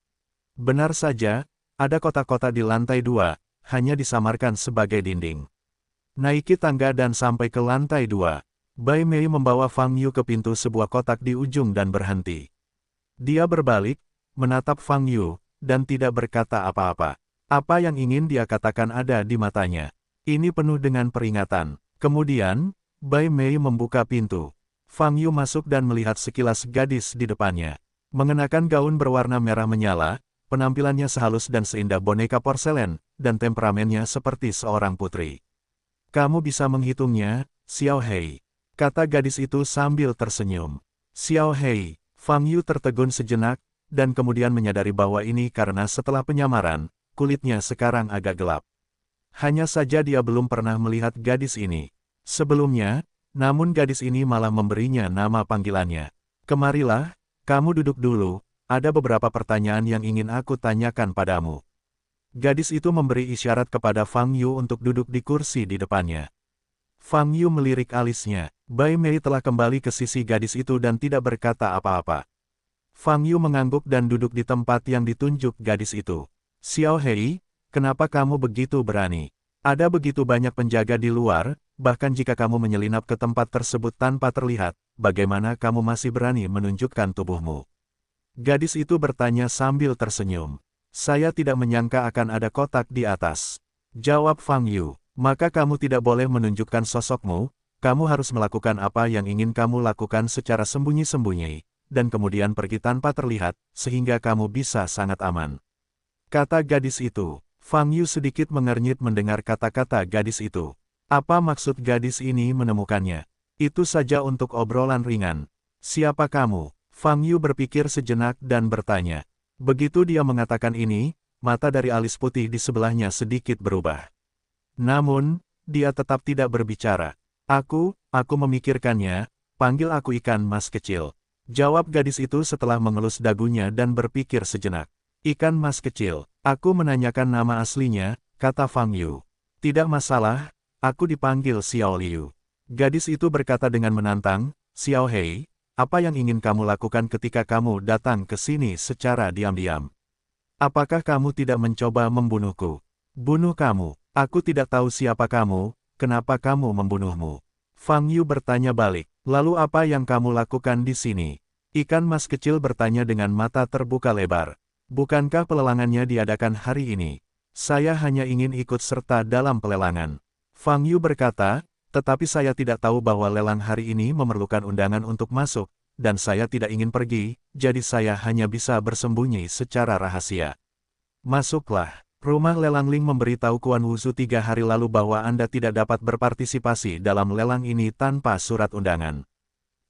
Benar saja, ada kotak-kotak di lantai 2, hanya disamarkan sebagai dinding. Naiki tangga dan sampai ke lantai 2. Bai Mei membawa Fang Yu ke pintu sebuah kotak di ujung dan berhenti. Dia berbalik, menatap Fang Yu, dan tidak berkata apa-apa. Apa yang ingin dia katakan ada di matanya. Ini penuh dengan peringatan. Kemudian, Bai Mei membuka pintu. Fang Yu masuk dan melihat sekilas gadis di depannya. Mengenakan gaun berwarna merah menyala, penampilannya sehalus dan seindah boneka porselen, dan temperamennya seperti seorang putri. Kamu bisa menghitungnya, Xiao Hei, kata gadis itu sambil tersenyum. Xiao Hei, Fang Yu tertegun sejenak, dan kemudian menyadari bahwa ini karena setelah penyamaran, kulitnya sekarang agak gelap. Hanya saja dia belum pernah melihat gadis ini sebelumnya, namun gadis ini malah memberinya nama panggilannya. Kemarilah, kamu duduk dulu, ada beberapa pertanyaan yang ingin aku tanyakan padamu. Gadis itu memberi isyarat kepada Fang Yu untuk duduk di kursi di depannya. Fang Yu melirik alisnya. Bai Mei telah kembali ke sisi gadis itu dan tidak berkata apa-apa. Fang Yu mengangguk dan duduk di tempat yang ditunjuk gadis itu. Xiao Hei, kenapa kamu begitu berani? Ada begitu banyak penjaga di luar, bahkan jika kamu menyelinap ke tempat tersebut tanpa terlihat, bagaimana kamu masih berani menunjukkan tubuhmu? Gadis itu bertanya sambil tersenyum. Saya tidak menyangka akan ada kotak di atas. Jawab Fang Yu. Maka kamu tidak boleh menunjukkan sosokmu, kamu harus melakukan apa yang ingin kamu lakukan secara sembunyi-sembunyi, dan kemudian pergi tanpa terlihat, sehingga kamu bisa sangat aman. Kata gadis itu. Fang Yu sedikit mengernyit mendengar kata-kata gadis itu. Apa maksud gadis ini menemukannya? Itu saja untuk obrolan ringan. Siapa kamu? Fang Yu berpikir sejenak dan bertanya. Begitu dia mengatakan ini, mata dari alis putih di sebelahnya sedikit berubah. Namun, dia tetap tidak berbicara. Aku memikirkannya, panggil aku ikan mas kecil. Jawab gadis itu setelah mengelus dagunya dan berpikir sejenak. Ikan mas kecil, aku menanyakan nama aslinya, kata Fang Yu. Tidak masalah, aku dipanggil Xiao Liu. Gadis itu berkata dengan menantang, Xiao Hei, apa yang ingin kamu lakukan ketika kamu datang ke sini secara diam-diam? Apakah kamu tidak mencoba membunuhku? Bunuh kamu. Aku tidak tahu siapa kamu, kenapa kamu membunuhmu? Fang Yu bertanya balik. Lalu apa yang kamu lakukan di sini? Ikan mas kecil bertanya dengan mata terbuka lebar. Bukankah pelelangannya diadakan hari ini? Saya hanya ingin ikut serta dalam pelelangan. Fang Yu berkata, tetapi saya tidak tahu bahwa lelang hari ini memerlukan undangan untuk masuk, dan saya tidak ingin pergi, jadi saya hanya bisa bersembunyi secara rahasia. Masuklah. Rumah lelang Ling memberitahu Kuan Wuzu 3 hari lalu bahwa Anda tidak dapat berpartisipasi dalam lelang ini tanpa surat undangan.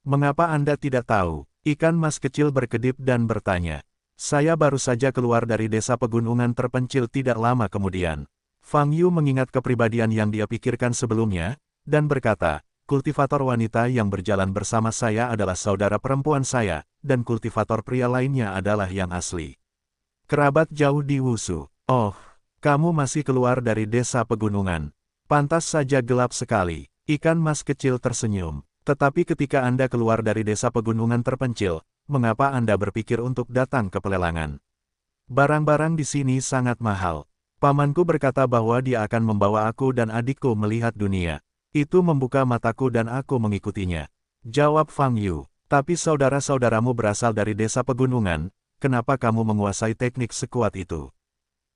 Mengapa Anda tidak tahu? Ikan mas kecil berkedip dan bertanya. Saya baru saja keluar dari desa pegunungan terpencil tidak lama kemudian. Fang Yu mengingat kepribadian yang dia pikirkan sebelumnya, dan berkata, kultivator wanita yang berjalan bersama saya adalah saudara perempuan saya, dan kultivator pria lainnya adalah yang asli. Kerabat jauh di Wusu. Oh, kamu masih keluar dari desa pegunungan. Pantas saja gelap sekali. Ikan mas kecil tersenyum. Tetapi ketika Anda keluar dari desa pegunungan terpencil, mengapa Anda berpikir untuk datang ke pelelangan? Barang-barang di sini sangat mahal. Pamanku berkata bahwa dia akan membawa aku dan adikku melihat dunia. Itu membuka mataku dan aku mengikutinya. Jawab Fang Yu. Tapi saudara-saudaramu berasal dari desa pegunungan, kenapa kamu menguasai teknik sekuat itu?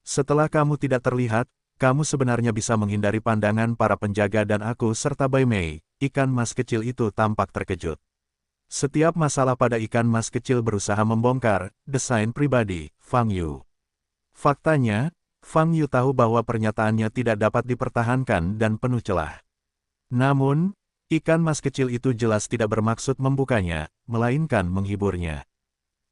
Setelah kamu tidak terlihat, kamu sebenarnya bisa menghindari pandangan para penjaga dan aku serta Bai Mei. Ikan mas kecil itu tampak terkejut. Setiap masalah pada ikan mas kecil berusaha membongkar desain pribadi Fang Yu. Faktanya, Fang Yu tahu bahwa pernyataannya tidak dapat dipertahankan dan penuh celah. Namun, ikan mas kecil itu jelas tidak bermaksud membukanya, melainkan menghiburnya.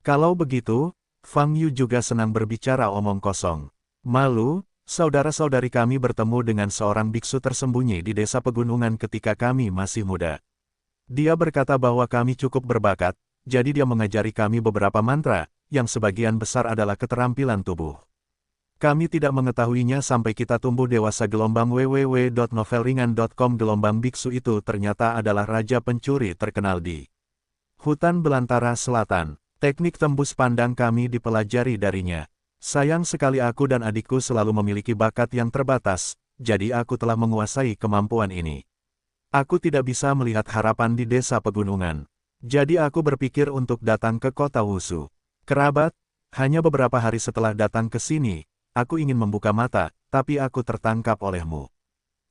Kalau begitu, Fang Yu juga senang berbicara omong kosong. Malu, saudara-saudari kami bertemu dengan seorang biksu tersembunyi di desa pegunungan ketika kami masih muda. Dia berkata bahwa kami cukup berbakat, jadi dia mengajari kami beberapa mantra, yang sebagian besar adalah keterampilan tubuh. Kami tidak mengetahuinya sampai kita tumbuh dewasa. Gelombang www.novelringan.com. Gelombang biksu itu ternyata adalah raja pencuri terkenal di hutan belantara selatan. Teknik tembus pandang kami dipelajari darinya. Sayang sekali aku dan adikku selalu memiliki bakat yang terbatas, jadi aku telah menguasai kemampuan ini. Aku tidak bisa melihat harapan di desa pegunungan. Jadi aku berpikir untuk datang ke kota Wushu. Kerabat, hanya beberapa hari setelah datang ke sini, aku ingin membuka mata, tapi aku tertangkap olehmu.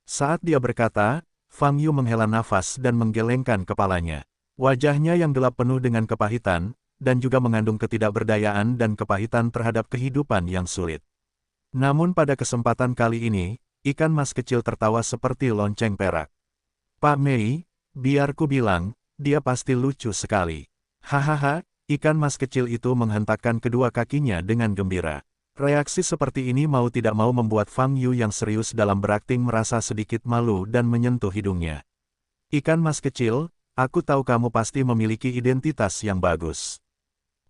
Saat dia berkata, Fang Yu menghela nafas dan menggelengkan kepalanya. Wajahnya yang gelap penuh dengan kepahitan, dan juga mengandung ketidakberdayaan dan kepahitan terhadap kehidupan yang sulit. Namun pada kesempatan kali ini, ikan mas kecil tertawa seperti lonceng perak. Pak Mei, biar ku bilang, dia pasti lucu sekali. Hahaha, ikan mas kecil itu menghentakkan kedua kakinya dengan gembira. Reaksi seperti ini mau tidak mau membuat Fang Yu yang serius dalam berakting merasa sedikit malu dan menyentuh hidungnya. Ikan mas kecil, aku tahu kamu pasti memiliki identitas yang bagus.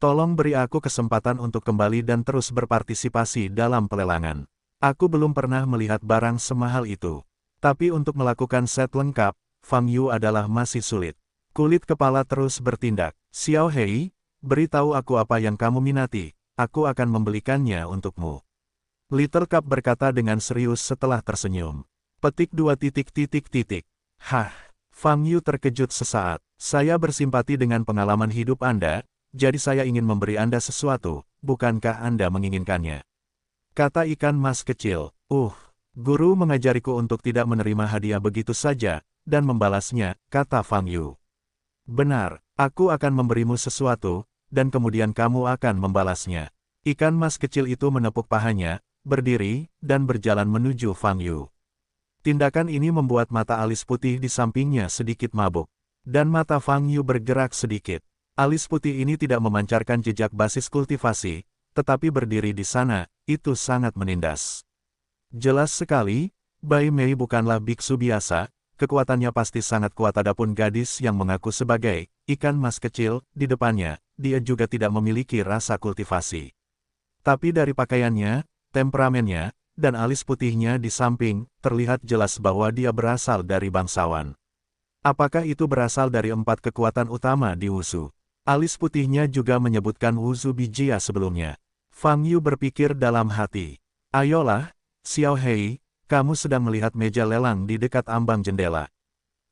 Tolong beri aku kesempatan untuk kembali dan terus berpartisipasi dalam pelelangan. Aku belum pernah melihat barang semahal itu. Tapi untuk melakukan set lengkap, Fang Yu adalah masih sulit. Kulit kepala terus bertindak. Xiao Hei, beritahu aku apa yang kamu minati, aku akan membelikannya untukmu. Little Cup berkata dengan serius setelah tersenyum. Petik 2 titik. Hah, Fang Yu terkejut sesaat. Saya bersimpati dengan pengalaman hidup Anda, jadi saya ingin memberi Anda sesuatu, bukankah Anda menginginkannya? Kata ikan mas kecil, guru mengajariku untuk tidak menerima hadiah begitu saja, dan membalasnya, kata Fang Yu. Benar, aku akan memberimu sesuatu, dan kemudian kamu akan membalasnya. Ikan mas kecil itu menepuk pahanya, berdiri, dan berjalan menuju Fang Yu. Tindakan ini membuat mata alis putih di sampingnya sedikit mabuk, dan mata Fang Yu bergerak sedikit. Alis putih ini tidak memancarkan jejak basis kultivasi, tetapi berdiri di sana, itu sangat menindas. Jelas sekali, Bai Mei bukanlah biksu biasa, kekuatannya pasti sangat kuat. Adapun gadis yang mengaku sebagai ikan mas kecil di depannya, dia juga tidak memiliki rasa kultivasi. Tapi dari pakaiannya, temperamennya, dan alis putihnya di samping, terlihat jelas bahwa dia berasal dari bangsawan. Apakah itu berasal dari 4 kekuatan utama di Wushu? Alis putihnya juga menyebutkan Wushu Bijia sebelumnya. Fang Yu berpikir dalam hati. Ayolah, Xiao Hei, kamu sedang melihat meja lelang di dekat ambang jendela.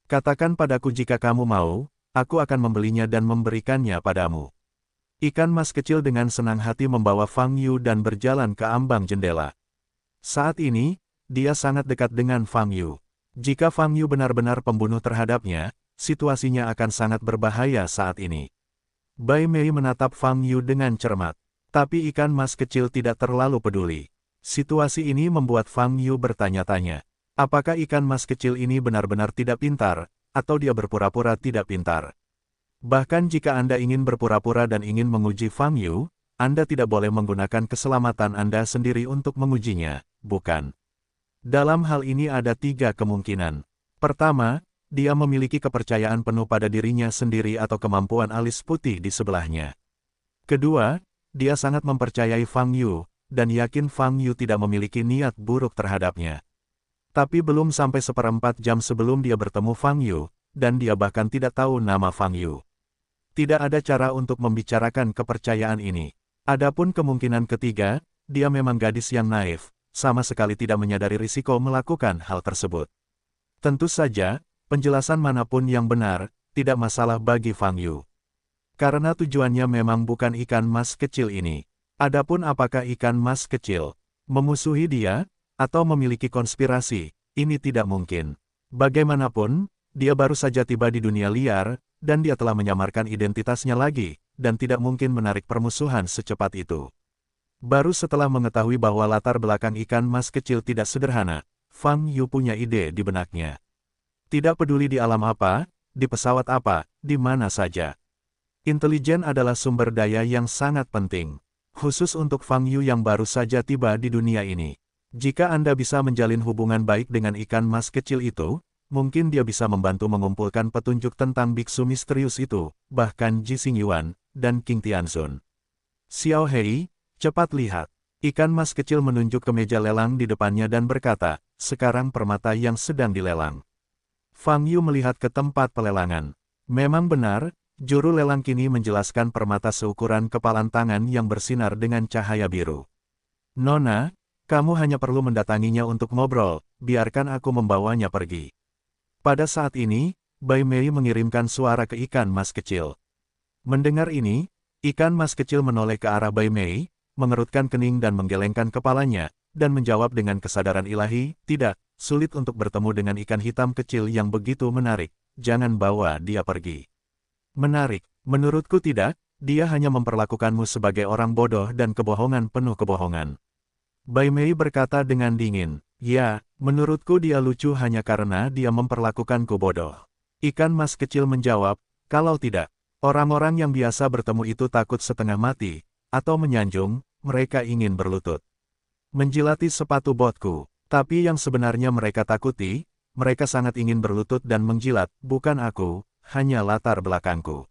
Katakan padaku jika kamu mau, aku akan membelinya dan memberikannya padamu. Ikan mas kecil dengan senang hati membawa Fang Yu dan berjalan ke ambang jendela. Saat ini, dia sangat dekat dengan Fang Yu. Jika Fang Yu benar-benar pembunuh terhadapnya, situasinya akan sangat berbahaya saat ini. Bai Mei menatap Fang Yu dengan cermat. Tapi ikan mas kecil tidak terlalu peduli. Situasi ini membuat Fang Yu bertanya-tanya. Apakah ikan mas kecil ini benar-benar tidak pintar, atau dia berpura-pura tidak pintar? Bahkan jika Anda ingin berpura-pura dan ingin menguji Fang Yu, Anda tidak boleh menggunakan keselamatan Anda sendiri untuk mengujinya, bukan? Dalam hal ini ada 3 kemungkinan. Pertama, dia memiliki kepercayaan penuh pada dirinya sendiri atau kemampuan alis putih di sebelahnya. Kedua, dia sangat mempercayai Fang Yu, dan yakin Fang Yu tidak memiliki niat buruk terhadapnya. Tapi belum sampai 1/4 jam sebelum dia bertemu Fang Yu, dan dia bahkan tidak tahu nama Fang Yu. Tidak ada cara untuk membicarakan kepercayaan ini. Adapun kemungkinan ketiga, dia memang gadis yang naif, sama sekali tidak menyadari risiko melakukan hal tersebut. Tentu saja, penjelasan manapun yang benar, tidak masalah bagi Fang Yu. Karena tujuannya memang bukan ikan mas kecil ini. Adapun apakah ikan mas kecil memusuhi dia, atau memiliki konspirasi, ini tidak mungkin. Bagaimanapun, dia baru saja tiba di dunia liar, dan dia telah menyamarkan identitasnya lagi, dan tidak mungkin menarik permusuhan secepat itu. Baru setelah mengetahui bahwa latar belakang ikan mas kecil tidak sederhana, Fang Yu punya ide di benaknya. Tidak peduli di alam apa, di pesawat apa, di mana saja. Intelijen adalah sumber daya yang sangat penting. Khusus untuk Fang Yu yang baru saja tiba di dunia ini. Jika Anda bisa menjalin hubungan baik dengan ikan mas kecil itu, mungkin dia bisa membantu mengumpulkan petunjuk tentang biksu misterius itu, bahkan Ji Xingyuan, dan King Tianzun. Xiao Hei, cepat lihat. Ikan mas kecil menunjuk ke meja lelang di depannya dan berkata, sekarang permata yang sedang dilelang. Fang Yu melihat ke tempat pelelangan. Memang benar, juru lelang kini menjelaskan permata seukuran kepalan tangan yang bersinar dengan cahaya biru. Nona, kamu hanya perlu mendatanginya untuk ngobrol, biarkan aku membawanya pergi. Pada saat ini, Bai Mei mengirimkan suara ke ikan mas kecil. Mendengar ini, ikan mas kecil menoleh ke arah Bai Mei, mengerutkan kening dan menggelengkan kepalanya, dan menjawab dengan kesadaran ilahi, tidak, sulit untuk bertemu dengan ikan hitam kecil yang begitu menarik, jangan bawa dia pergi. Menarik, menurutku tidak, dia hanya memperlakukanmu sebagai orang bodoh dan kebohongan penuh kebohongan. Bai Mei berkata dengan dingin, ya, menurutku dia lucu hanya karena dia memperlakukanku bodoh. Ikan mas kecil menjawab, kalau tidak, orang-orang yang biasa bertemu itu takut setengah mati, atau menyanjung, mereka ingin berlutut. Menjilati sepatu botku, tapi yang sebenarnya mereka takuti, mereka sangat ingin berlutut dan menjilat, bukan aku, hanya latar belakangku.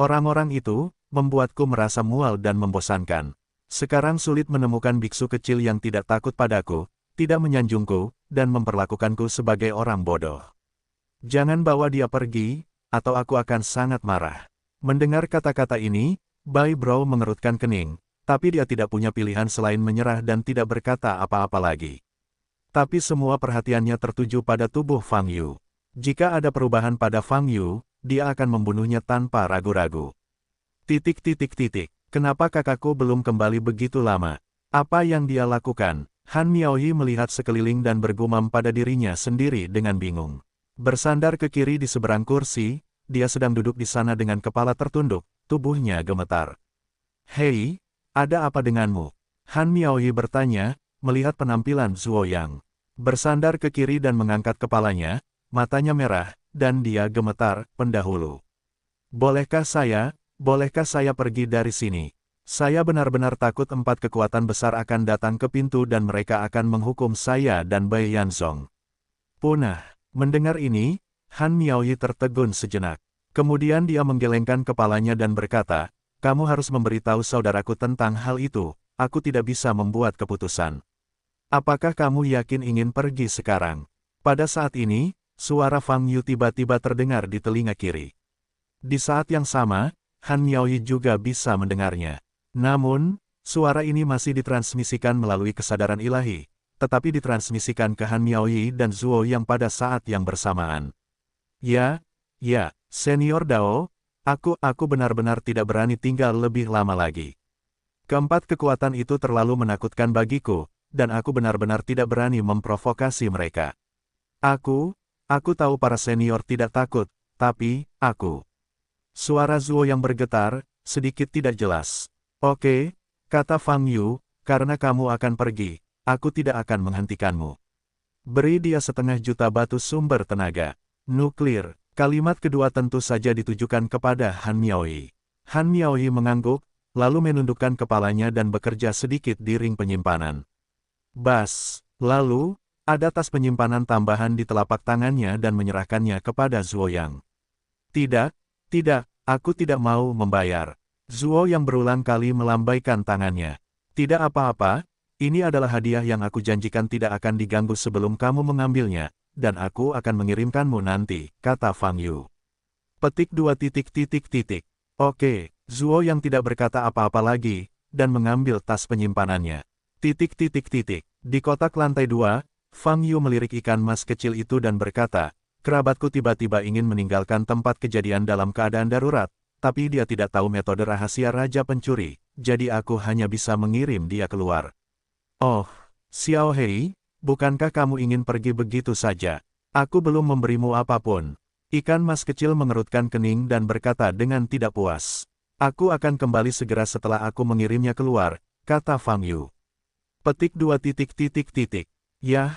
Orang-orang itu, membuatku merasa mual dan membosankan. Sekarang sulit menemukan biksu kecil yang tidak takut padaku, tidak menyanjungku, dan memperlakukanku sebagai orang bodoh. Jangan bawa dia pergi, atau aku akan sangat marah. Mendengar kata-kata ini, Bai Brou mengerutkan kening, tapi dia tidak punya pilihan selain menyerah dan tidak berkata apa-apa lagi. Tapi semua perhatiannya tertuju pada tubuh Fang Yu. Jika ada perubahan pada Fang Yu, dia akan membunuhnya tanpa ragu-ragu. Kenapa kakakku belum kembali begitu lama? Apa yang dia lakukan? Han Miaoyi melihat sekeliling dan bergumam pada dirinya sendiri dengan bingung. Bersandar ke kiri di seberang kursi, dia sedang duduk di sana dengan kepala tertunduk, tubuhnya gemetar. Hei, ada apa denganmu? Han Miaoyi bertanya, melihat penampilan Zuo Yang. Bersandar ke kiri dan mengangkat kepalanya, matanya merah, dan dia gemetar, pendahulu. Bolehkah saya pergi dari sini? Saya benar-benar takut 4 kekuatan besar akan datang ke pintu dan mereka akan menghukum saya dan Bai Yanzong. Punah. Mendengar ini, Han Miaoyi tertegun sejenak. Kemudian dia menggelengkan kepalanya dan berkata, kamu harus memberitahu saudaraku tentang hal itu, aku tidak bisa membuat keputusan. Apakah kamu yakin ingin pergi sekarang? Pada saat ini, suara Fang Yu tiba-tiba terdengar di telinga kiri. Di saat yang sama, Han Miaoyi juga bisa mendengarnya. Namun, suara ini masih ditransmisikan melalui kesadaran ilahi, tetapi ditransmisikan ke Han Miaoyi dan Zuo yang pada saat yang bersamaan. Ya, Senior Dao, aku benar-benar tidak berani tinggal lebih lama lagi. Keempat kekuatan itu terlalu menakutkan bagiku, dan aku benar-benar tidak berani memprovokasi mereka. Aku tahu para senior tidak takut, tapi, aku. Suara Zuo yang bergetar, sedikit tidak jelas. Oke, kata Fang Yu, karena kamu akan pergi, aku tidak akan menghentikanmu. Beri dia 1,5 juta batu sumber tenaga nuklir. Kalimat kedua tentu saja ditujukan kepada Han Miaoyi. Han Miaoyi mengangguk, lalu menundukkan kepalanya dan bekerja sedikit di ring penyimpanan. Bas, lalu, ada tas penyimpanan tambahan di telapak tangannya dan menyerahkannya kepada Zuo Yang. Tidak, aku tidak mau membayar. Zuo yang berulang kali melambaikan tangannya. Tidak apa-apa, ini adalah hadiah yang aku janjikan tidak akan diganggu sebelum kamu mengambilnya, dan aku akan mengirimkanmu nanti, kata Fang Yu. Petik 2. Oke, Zuo yang tidak berkata apa-apa lagi, dan mengambil tas penyimpanannya. Di kotak lantai 2, Fang Yu melirik ikan mas kecil itu dan berkata, kerabatku tiba-tiba ingin meninggalkan tempat kejadian dalam keadaan darurat, tapi dia tidak tahu metode rahasia Raja Pencuri, jadi aku hanya bisa mengirim dia keluar. Oh, Xiao Hei, bukankah kamu ingin pergi begitu saja? Aku belum memberimu apapun. Ikan mas kecil mengerutkan kening dan berkata dengan tidak puas. Aku akan kembali segera setelah aku mengirimnya keluar, kata Fang Yu. Petik 2. Yah,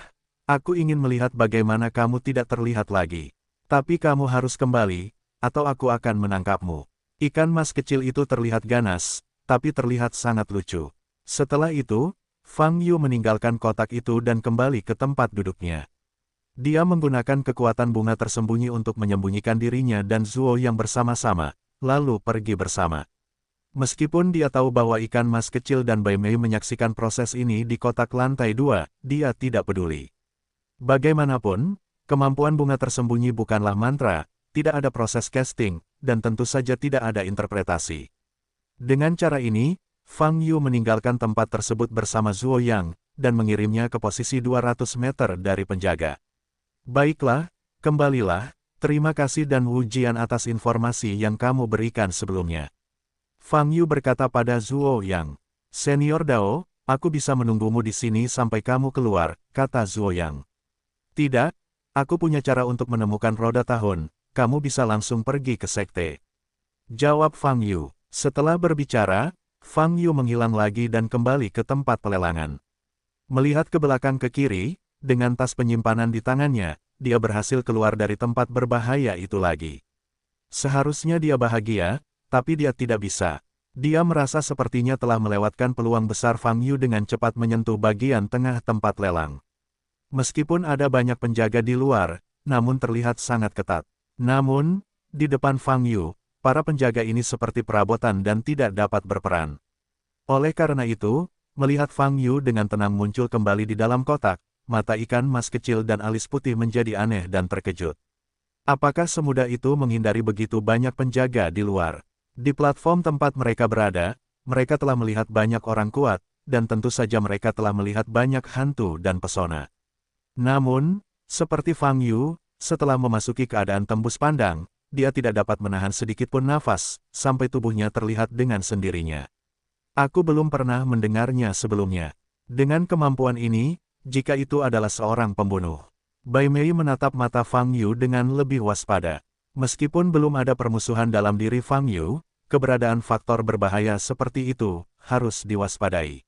aku ingin melihat bagaimana kamu tidak terlihat lagi. Tapi kamu harus kembali, atau aku akan menangkapmu. Ikan mas kecil itu terlihat ganas, tapi terlihat sangat lucu. Setelah itu, Fang Yu meninggalkan kotak itu dan kembali ke tempat duduknya. Dia menggunakan kekuatan bunga tersembunyi untuk menyembunyikan dirinya dan Zuo yang bersama-sama, lalu pergi bersama. Meskipun dia tahu bahwa ikan mas kecil dan Bai Mei menyaksikan proses ini di kotak lantai 2, dia tidak peduli. Bagaimanapun, kemampuan bunga tersembunyi bukanlah mantra, tidak ada proses casting, dan tentu saja tidak ada interpretasi. Dengan cara ini, Fang Yu meninggalkan tempat tersebut bersama Zuo Yang, dan mengirimnya ke posisi 200 meter dari penjaga. Baiklah, kembalilah, terima kasih dan Wu Jian atas informasi yang kamu berikan sebelumnya. Fang Yu berkata pada Zuo Yang, Senior Dao, aku bisa menunggumu di sini sampai kamu keluar, kata Zuo Yang. Tidak, aku punya cara untuk menemukan roda tahun, kamu bisa langsung pergi ke sekte. Jawab Fang Yu. Setelah berbicara, Fang Yu menghilang lagi dan kembali ke tempat pelelangan. Melihat ke belakang ke kiri, dengan tas penyimpanan di tangannya, dia berhasil keluar dari tempat berbahaya itu lagi. Seharusnya dia bahagia, tapi dia tidak bisa. Dia merasa sepertinya telah melewatkan peluang besar. Fang Yu dengan cepat menyentuh bagian tengah tempat lelang. Meskipun ada banyak penjaga di luar, namun terlihat sangat ketat. Namun, di depan Fang Yu, para penjaga ini seperti perabotan dan tidak dapat berperan. Oleh karena itu, melihat Fang Yu dengan tenang muncul kembali di dalam kotak, mata ikan mas kecil dan alis putih menjadi aneh dan terkejut. Apakah semudah itu menghindari begitu banyak penjaga di luar? Di platform tempat mereka berada, mereka telah melihat banyak orang kuat, dan tentu saja mereka telah melihat banyak hantu dan pesona. Namun, seperti Fang Yu, setelah memasuki keadaan tembus pandang, dia tidak dapat menahan sedikit pun nafas, sampai tubuhnya terlihat dengan sendirinya. Aku belum pernah mendengarnya sebelumnya. Dengan kemampuan ini, jika itu adalah seorang pembunuh. Bai Mei menatap mata Fang Yu dengan lebih waspada. Meskipun belum ada permusuhan dalam diri Fang Yu, keberadaan faktor berbahaya seperti itu harus diwaspadai.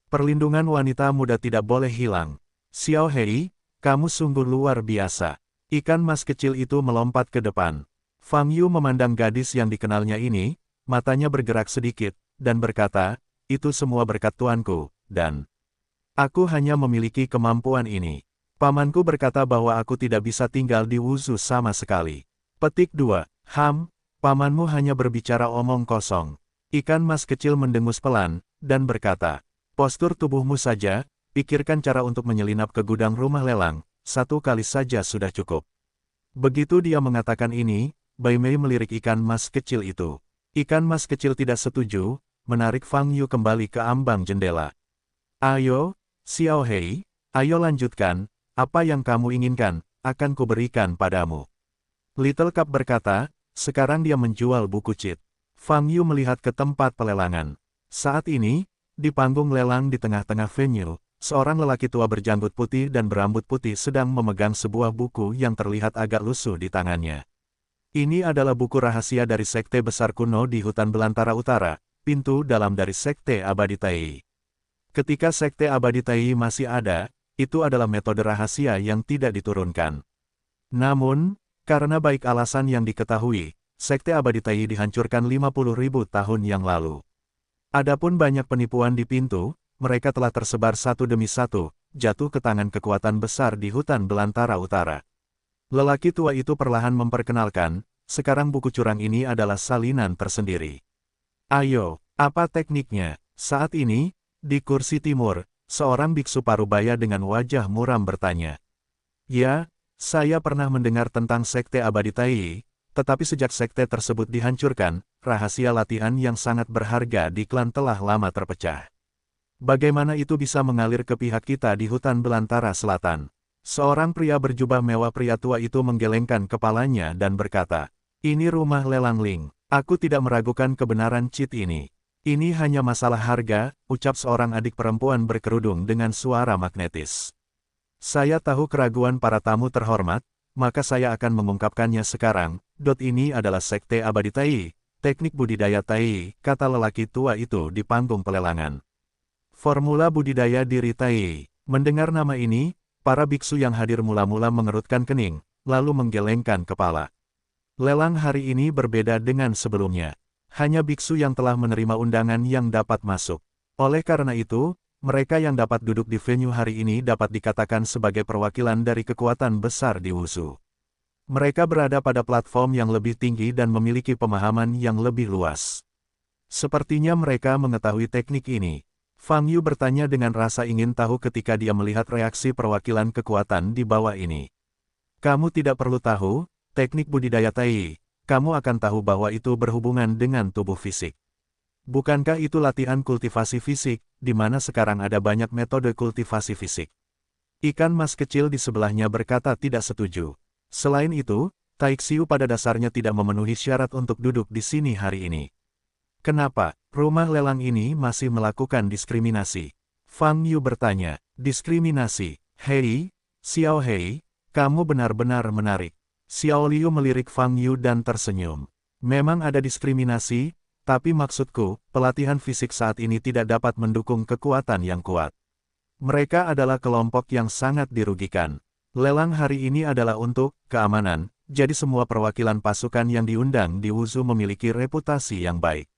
Perlindungan wanita muda tidak boleh hilang. Xiao Hei, kamu sungguh luar biasa. Ikan mas kecil itu melompat ke depan. Fang Yu memandang gadis yang dikenalnya ini, matanya bergerak sedikit, dan berkata, itu semua berkat tuanku, dan aku hanya memiliki kemampuan ini. Pamanku berkata bahwa aku tidak bisa tinggal di Wuzhu sama sekali. Petik 2. Pamanmu hanya berbicara omong kosong. Ikan mas kecil mendengus pelan, dan berkata, postur tubuhmu saja, pikirkan cara untuk menyelinap ke gudang rumah lelang, satu kali saja sudah cukup. Begitu dia mengatakan ini, Bai Mei melirik ikan mas kecil itu. Ikan mas kecil tidak setuju, menarik Fang Yu kembali ke ambang jendela. Ayo, Xiao Hei, ayo lanjutkan, apa yang kamu inginkan, akan kuberikan padamu. Little Cup berkata, sekarang dia menjual buku cheat. Fang Yu melihat ke tempat pelelangan. Saat ini, di panggung lelang di tengah-tengah venue, seorang lelaki tua berjanggut putih dan berambut putih sedang memegang sebuah buku yang terlihat agak lusuh di tangannya. Ini adalah buku rahasia dari sekte besar kuno di hutan belantara utara, pintu dalam dari sekte abadi Tai. Ketika sekte abadi Tai masih ada, itu adalah metode rahasia yang tidak diturunkan. Namun, karena baik alasan yang diketahui, sekte abadi Tai dihancurkan 50.000 tahun yang lalu. Adapun banyak penipuan di pintu, mereka telah tersebar satu demi satu, jatuh ke tangan kekuatan besar di hutan belantara utara. Lelaki tua itu perlahan memperkenalkan, sekarang buku curang ini adalah salinan tersendiri. Ayo, apa tekniknya? Saat ini, di kursi timur, seorang biksu parubaya dengan wajah muram bertanya. Ya, saya pernah mendengar tentang sekte abadi Tai, tetapi sejak sekte tersebut dihancurkan, rahasia latihan yang sangat berharga di klan telah lama terpecah. Bagaimana itu bisa mengalir ke pihak kita di hutan belantara selatan? Seorang pria berjubah mewah pria tua itu menggelengkan kepalanya dan berkata, ini rumah lelang Ling. Aku tidak meragukan kebenaran cheat ini. Ini hanya masalah harga, ucap seorang adik perempuan berkerudung dengan suara magnetis. Saya tahu keraguan para tamu terhormat, maka saya akan mengungkapkannya sekarang. Ini adalah sekte abadi Tai, teknik budidaya Tai, kata lelaki tua itu di panggung pelelangan. Formula budidaya diri Tai. Mendengar nama ini, para biksu yang hadir mula-mula mengerutkan kening, lalu menggelengkan kepala. Lelang hari ini berbeda dengan sebelumnya. Hanya biksu yang telah menerima undangan yang dapat masuk. Oleh karena itu, mereka yang dapat duduk di venue hari ini dapat dikatakan sebagai perwakilan dari kekuatan besar di Wushu. Mereka berada pada platform yang lebih tinggi dan memiliki pemahaman yang lebih luas. Sepertinya mereka mengetahui teknik ini. Fang Yu bertanya dengan rasa ingin tahu ketika dia melihat reaksi perwakilan kekuatan di bawah ini. Kamu tidak perlu tahu, teknik budidaya Tai. Kamu akan tahu bahwa itu berhubungan dengan tubuh fisik. Bukankah itu latihan kultivasi fisik, di mana sekarang ada banyak metode kultivasi fisik? Ikan mas kecil di sebelahnya berkata tidak setuju. Selain itu, Tai Xiu pada dasarnya tidak memenuhi syarat untuk duduk di sini hari ini. Kenapa rumah lelang ini masih melakukan diskriminasi? Fang Yu bertanya. Diskriminasi? Hei, Xiao Hei, kamu benar-benar menarik. Xiao Liu melirik Fang Yu dan tersenyum. Memang ada diskriminasi, tapi maksudku, pelatihan fisik saat ini tidak dapat mendukung kekuatan yang kuat. Mereka adalah kelompok yang sangat dirugikan. Lelang hari ini adalah untuk keamanan, jadi semua perwakilan pasukan yang diundang di Wushu memiliki reputasi yang baik.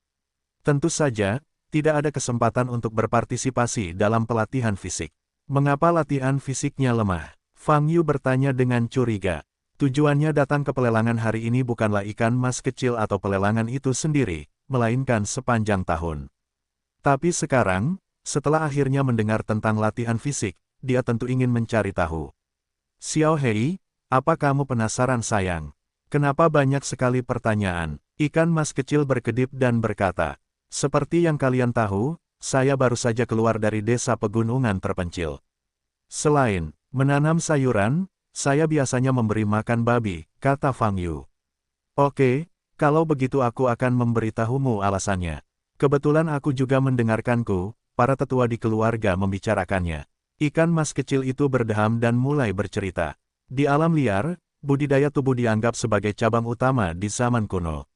Tentu saja, tidak ada kesempatan untuk berpartisipasi dalam pelatihan fisik. Mengapa latihan fisiknya lemah? Fang Yu bertanya dengan curiga. Tujuannya datang ke pelelangan hari ini bukanlah ikan mas kecil atau pelelangan itu sendiri, melainkan sepanjang tahun. Tapi sekarang, setelah akhirnya mendengar tentang latihan fisik, dia tentu ingin mencari tahu. Xiao Hei, apa kamu penasaran sayang? Kenapa banyak sekali pertanyaan? Ikan mas kecil berkedip dan berkata, seperti yang kalian tahu, saya baru saja keluar dari desa pegunungan terpencil. Selain menanam sayuran, saya biasanya memberi makan babi, kata Fang Yu. Oke, kalau begitu aku akan memberitahumu alasannya. Kebetulan aku juga mendengarkanku, para tetua di keluarga membicarakannya. Ikan mas kecil itu berdeham dan mulai bercerita. Di alam liar, budidaya tubuh dianggap sebagai cabang utama di zaman kuno.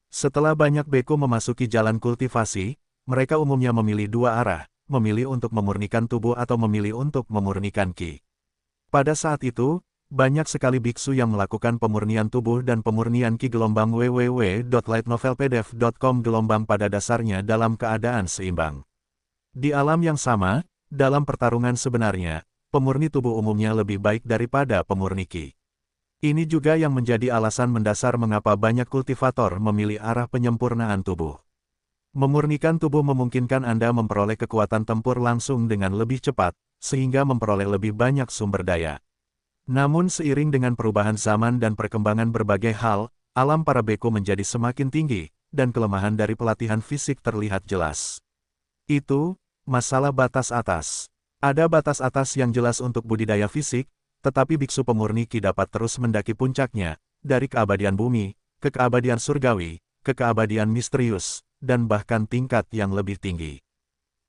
Setelah banyak beku memasuki jalan kultivasi, mereka umumnya memilih dua arah, memilih untuk memurnikan tubuh atau memilih untuk memurnikan ki. Pada saat itu, banyak sekali biksu yang melakukan pemurnian tubuh dan pemurnian ki. www.lightnovelpdf.com pada dasarnya dalam keadaan seimbang. Di alam yang sama, dalam pertarungan sebenarnya, pemurni tubuh umumnya lebih baik daripada pemurni ki. Ini juga yang menjadi alasan mendasar mengapa banyak kultivator memilih arah penyempurnaan tubuh. Memurnikan tubuh memungkinkan Anda memperoleh kekuatan tempur langsung dengan lebih cepat, sehingga memperoleh lebih banyak sumber daya. Namun seiring dengan perubahan zaman dan perkembangan berbagai hal, alam para beku menjadi semakin tinggi, dan kelemahan dari pelatihan fisik terlihat jelas. Itu, masalah batas atas. Ada batas atas yang jelas untuk budidaya fisik, tetapi biksu pemurni ki dapat terus mendaki puncaknya, dari keabadian bumi, ke keabadian surgawi, ke keabadian misterius, dan bahkan tingkat yang lebih tinggi.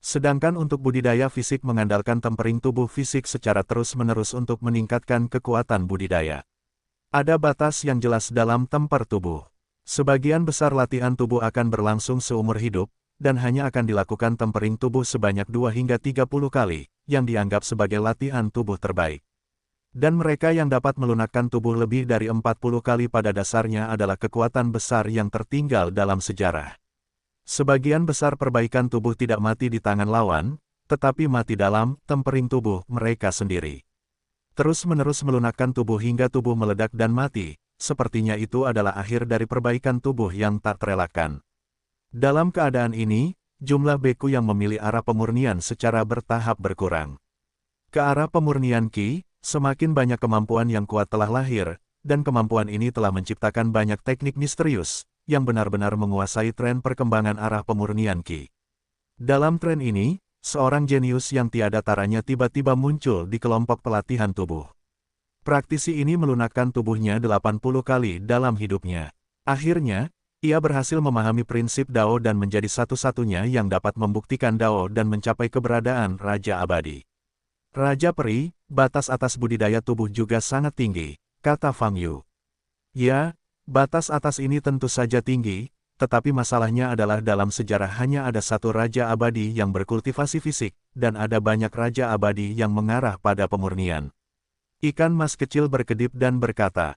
Sedangkan untuk budidaya fisik mengandalkan tempering tubuh fisik secara terus-menerus untuk meningkatkan kekuatan budidaya. Ada batas yang jelas dalam temper tubuh. Sebagian besar latihan tubuh akan berlangsung seumur hidup, dan hanya akan dilakukan tempering tubuh sebanyak 2 hingga 30 kali, yang dianggap sebagai latihan tubuh terbaik. Dan mereka yang dapat melunakkan tubuh lebih dari 40 kali pada dasarnya adalah kekuatan besar yang tertinggal dalam sejarah. Sebagian besar perbaikan tubuh tidak mati di tangan lawan, tetapi mati dalam tempering tubuh mereka sendiri. Terus-menerus melunakkan tubuh hingga tubuh meledak dan mati, sepertinya itu adalah akhir dari perbaikan tubuh yang tak terelakkan. Dalam keadaan ini, jumlah beku yang memilih arah pemurnian secara bertahap berkurang. Ke arah pemurnian ki, semakin banyak kemampuan yang kuat telah lahir, dan kemampuan ini telah menciptakan banyak teknik misterius, yang benar-benar menguasai tren perkembangan arah pemurnian ki. Dalam tren ini, seorang jenius yang tiada taranya tiba-tiba muncul di kelompok pelatihan tubuh. Praktisi ini melunakkan tubuhnya 80 kali dalam hidupnya. Akhirnya, ia berhasil memahami prinsip Dao dan menjadi satu-satunya yang dapat membuktikan Dao dan mencapai keberadaan Raja Abadi. Raja Peri, batas atas budidaya tubuh juga sangat tinggi, kata Fang Yu. Ya, batas atas ini tentu saja tinggi, tetapi masalahnya adalah dalam sejarah hanya ada satu Raja Abadi yang berkultivasi fisik, dan ada banyak Raja Abadi yang mengarah pada pemurnian. Ikan mas kecil berkedip dan berkata,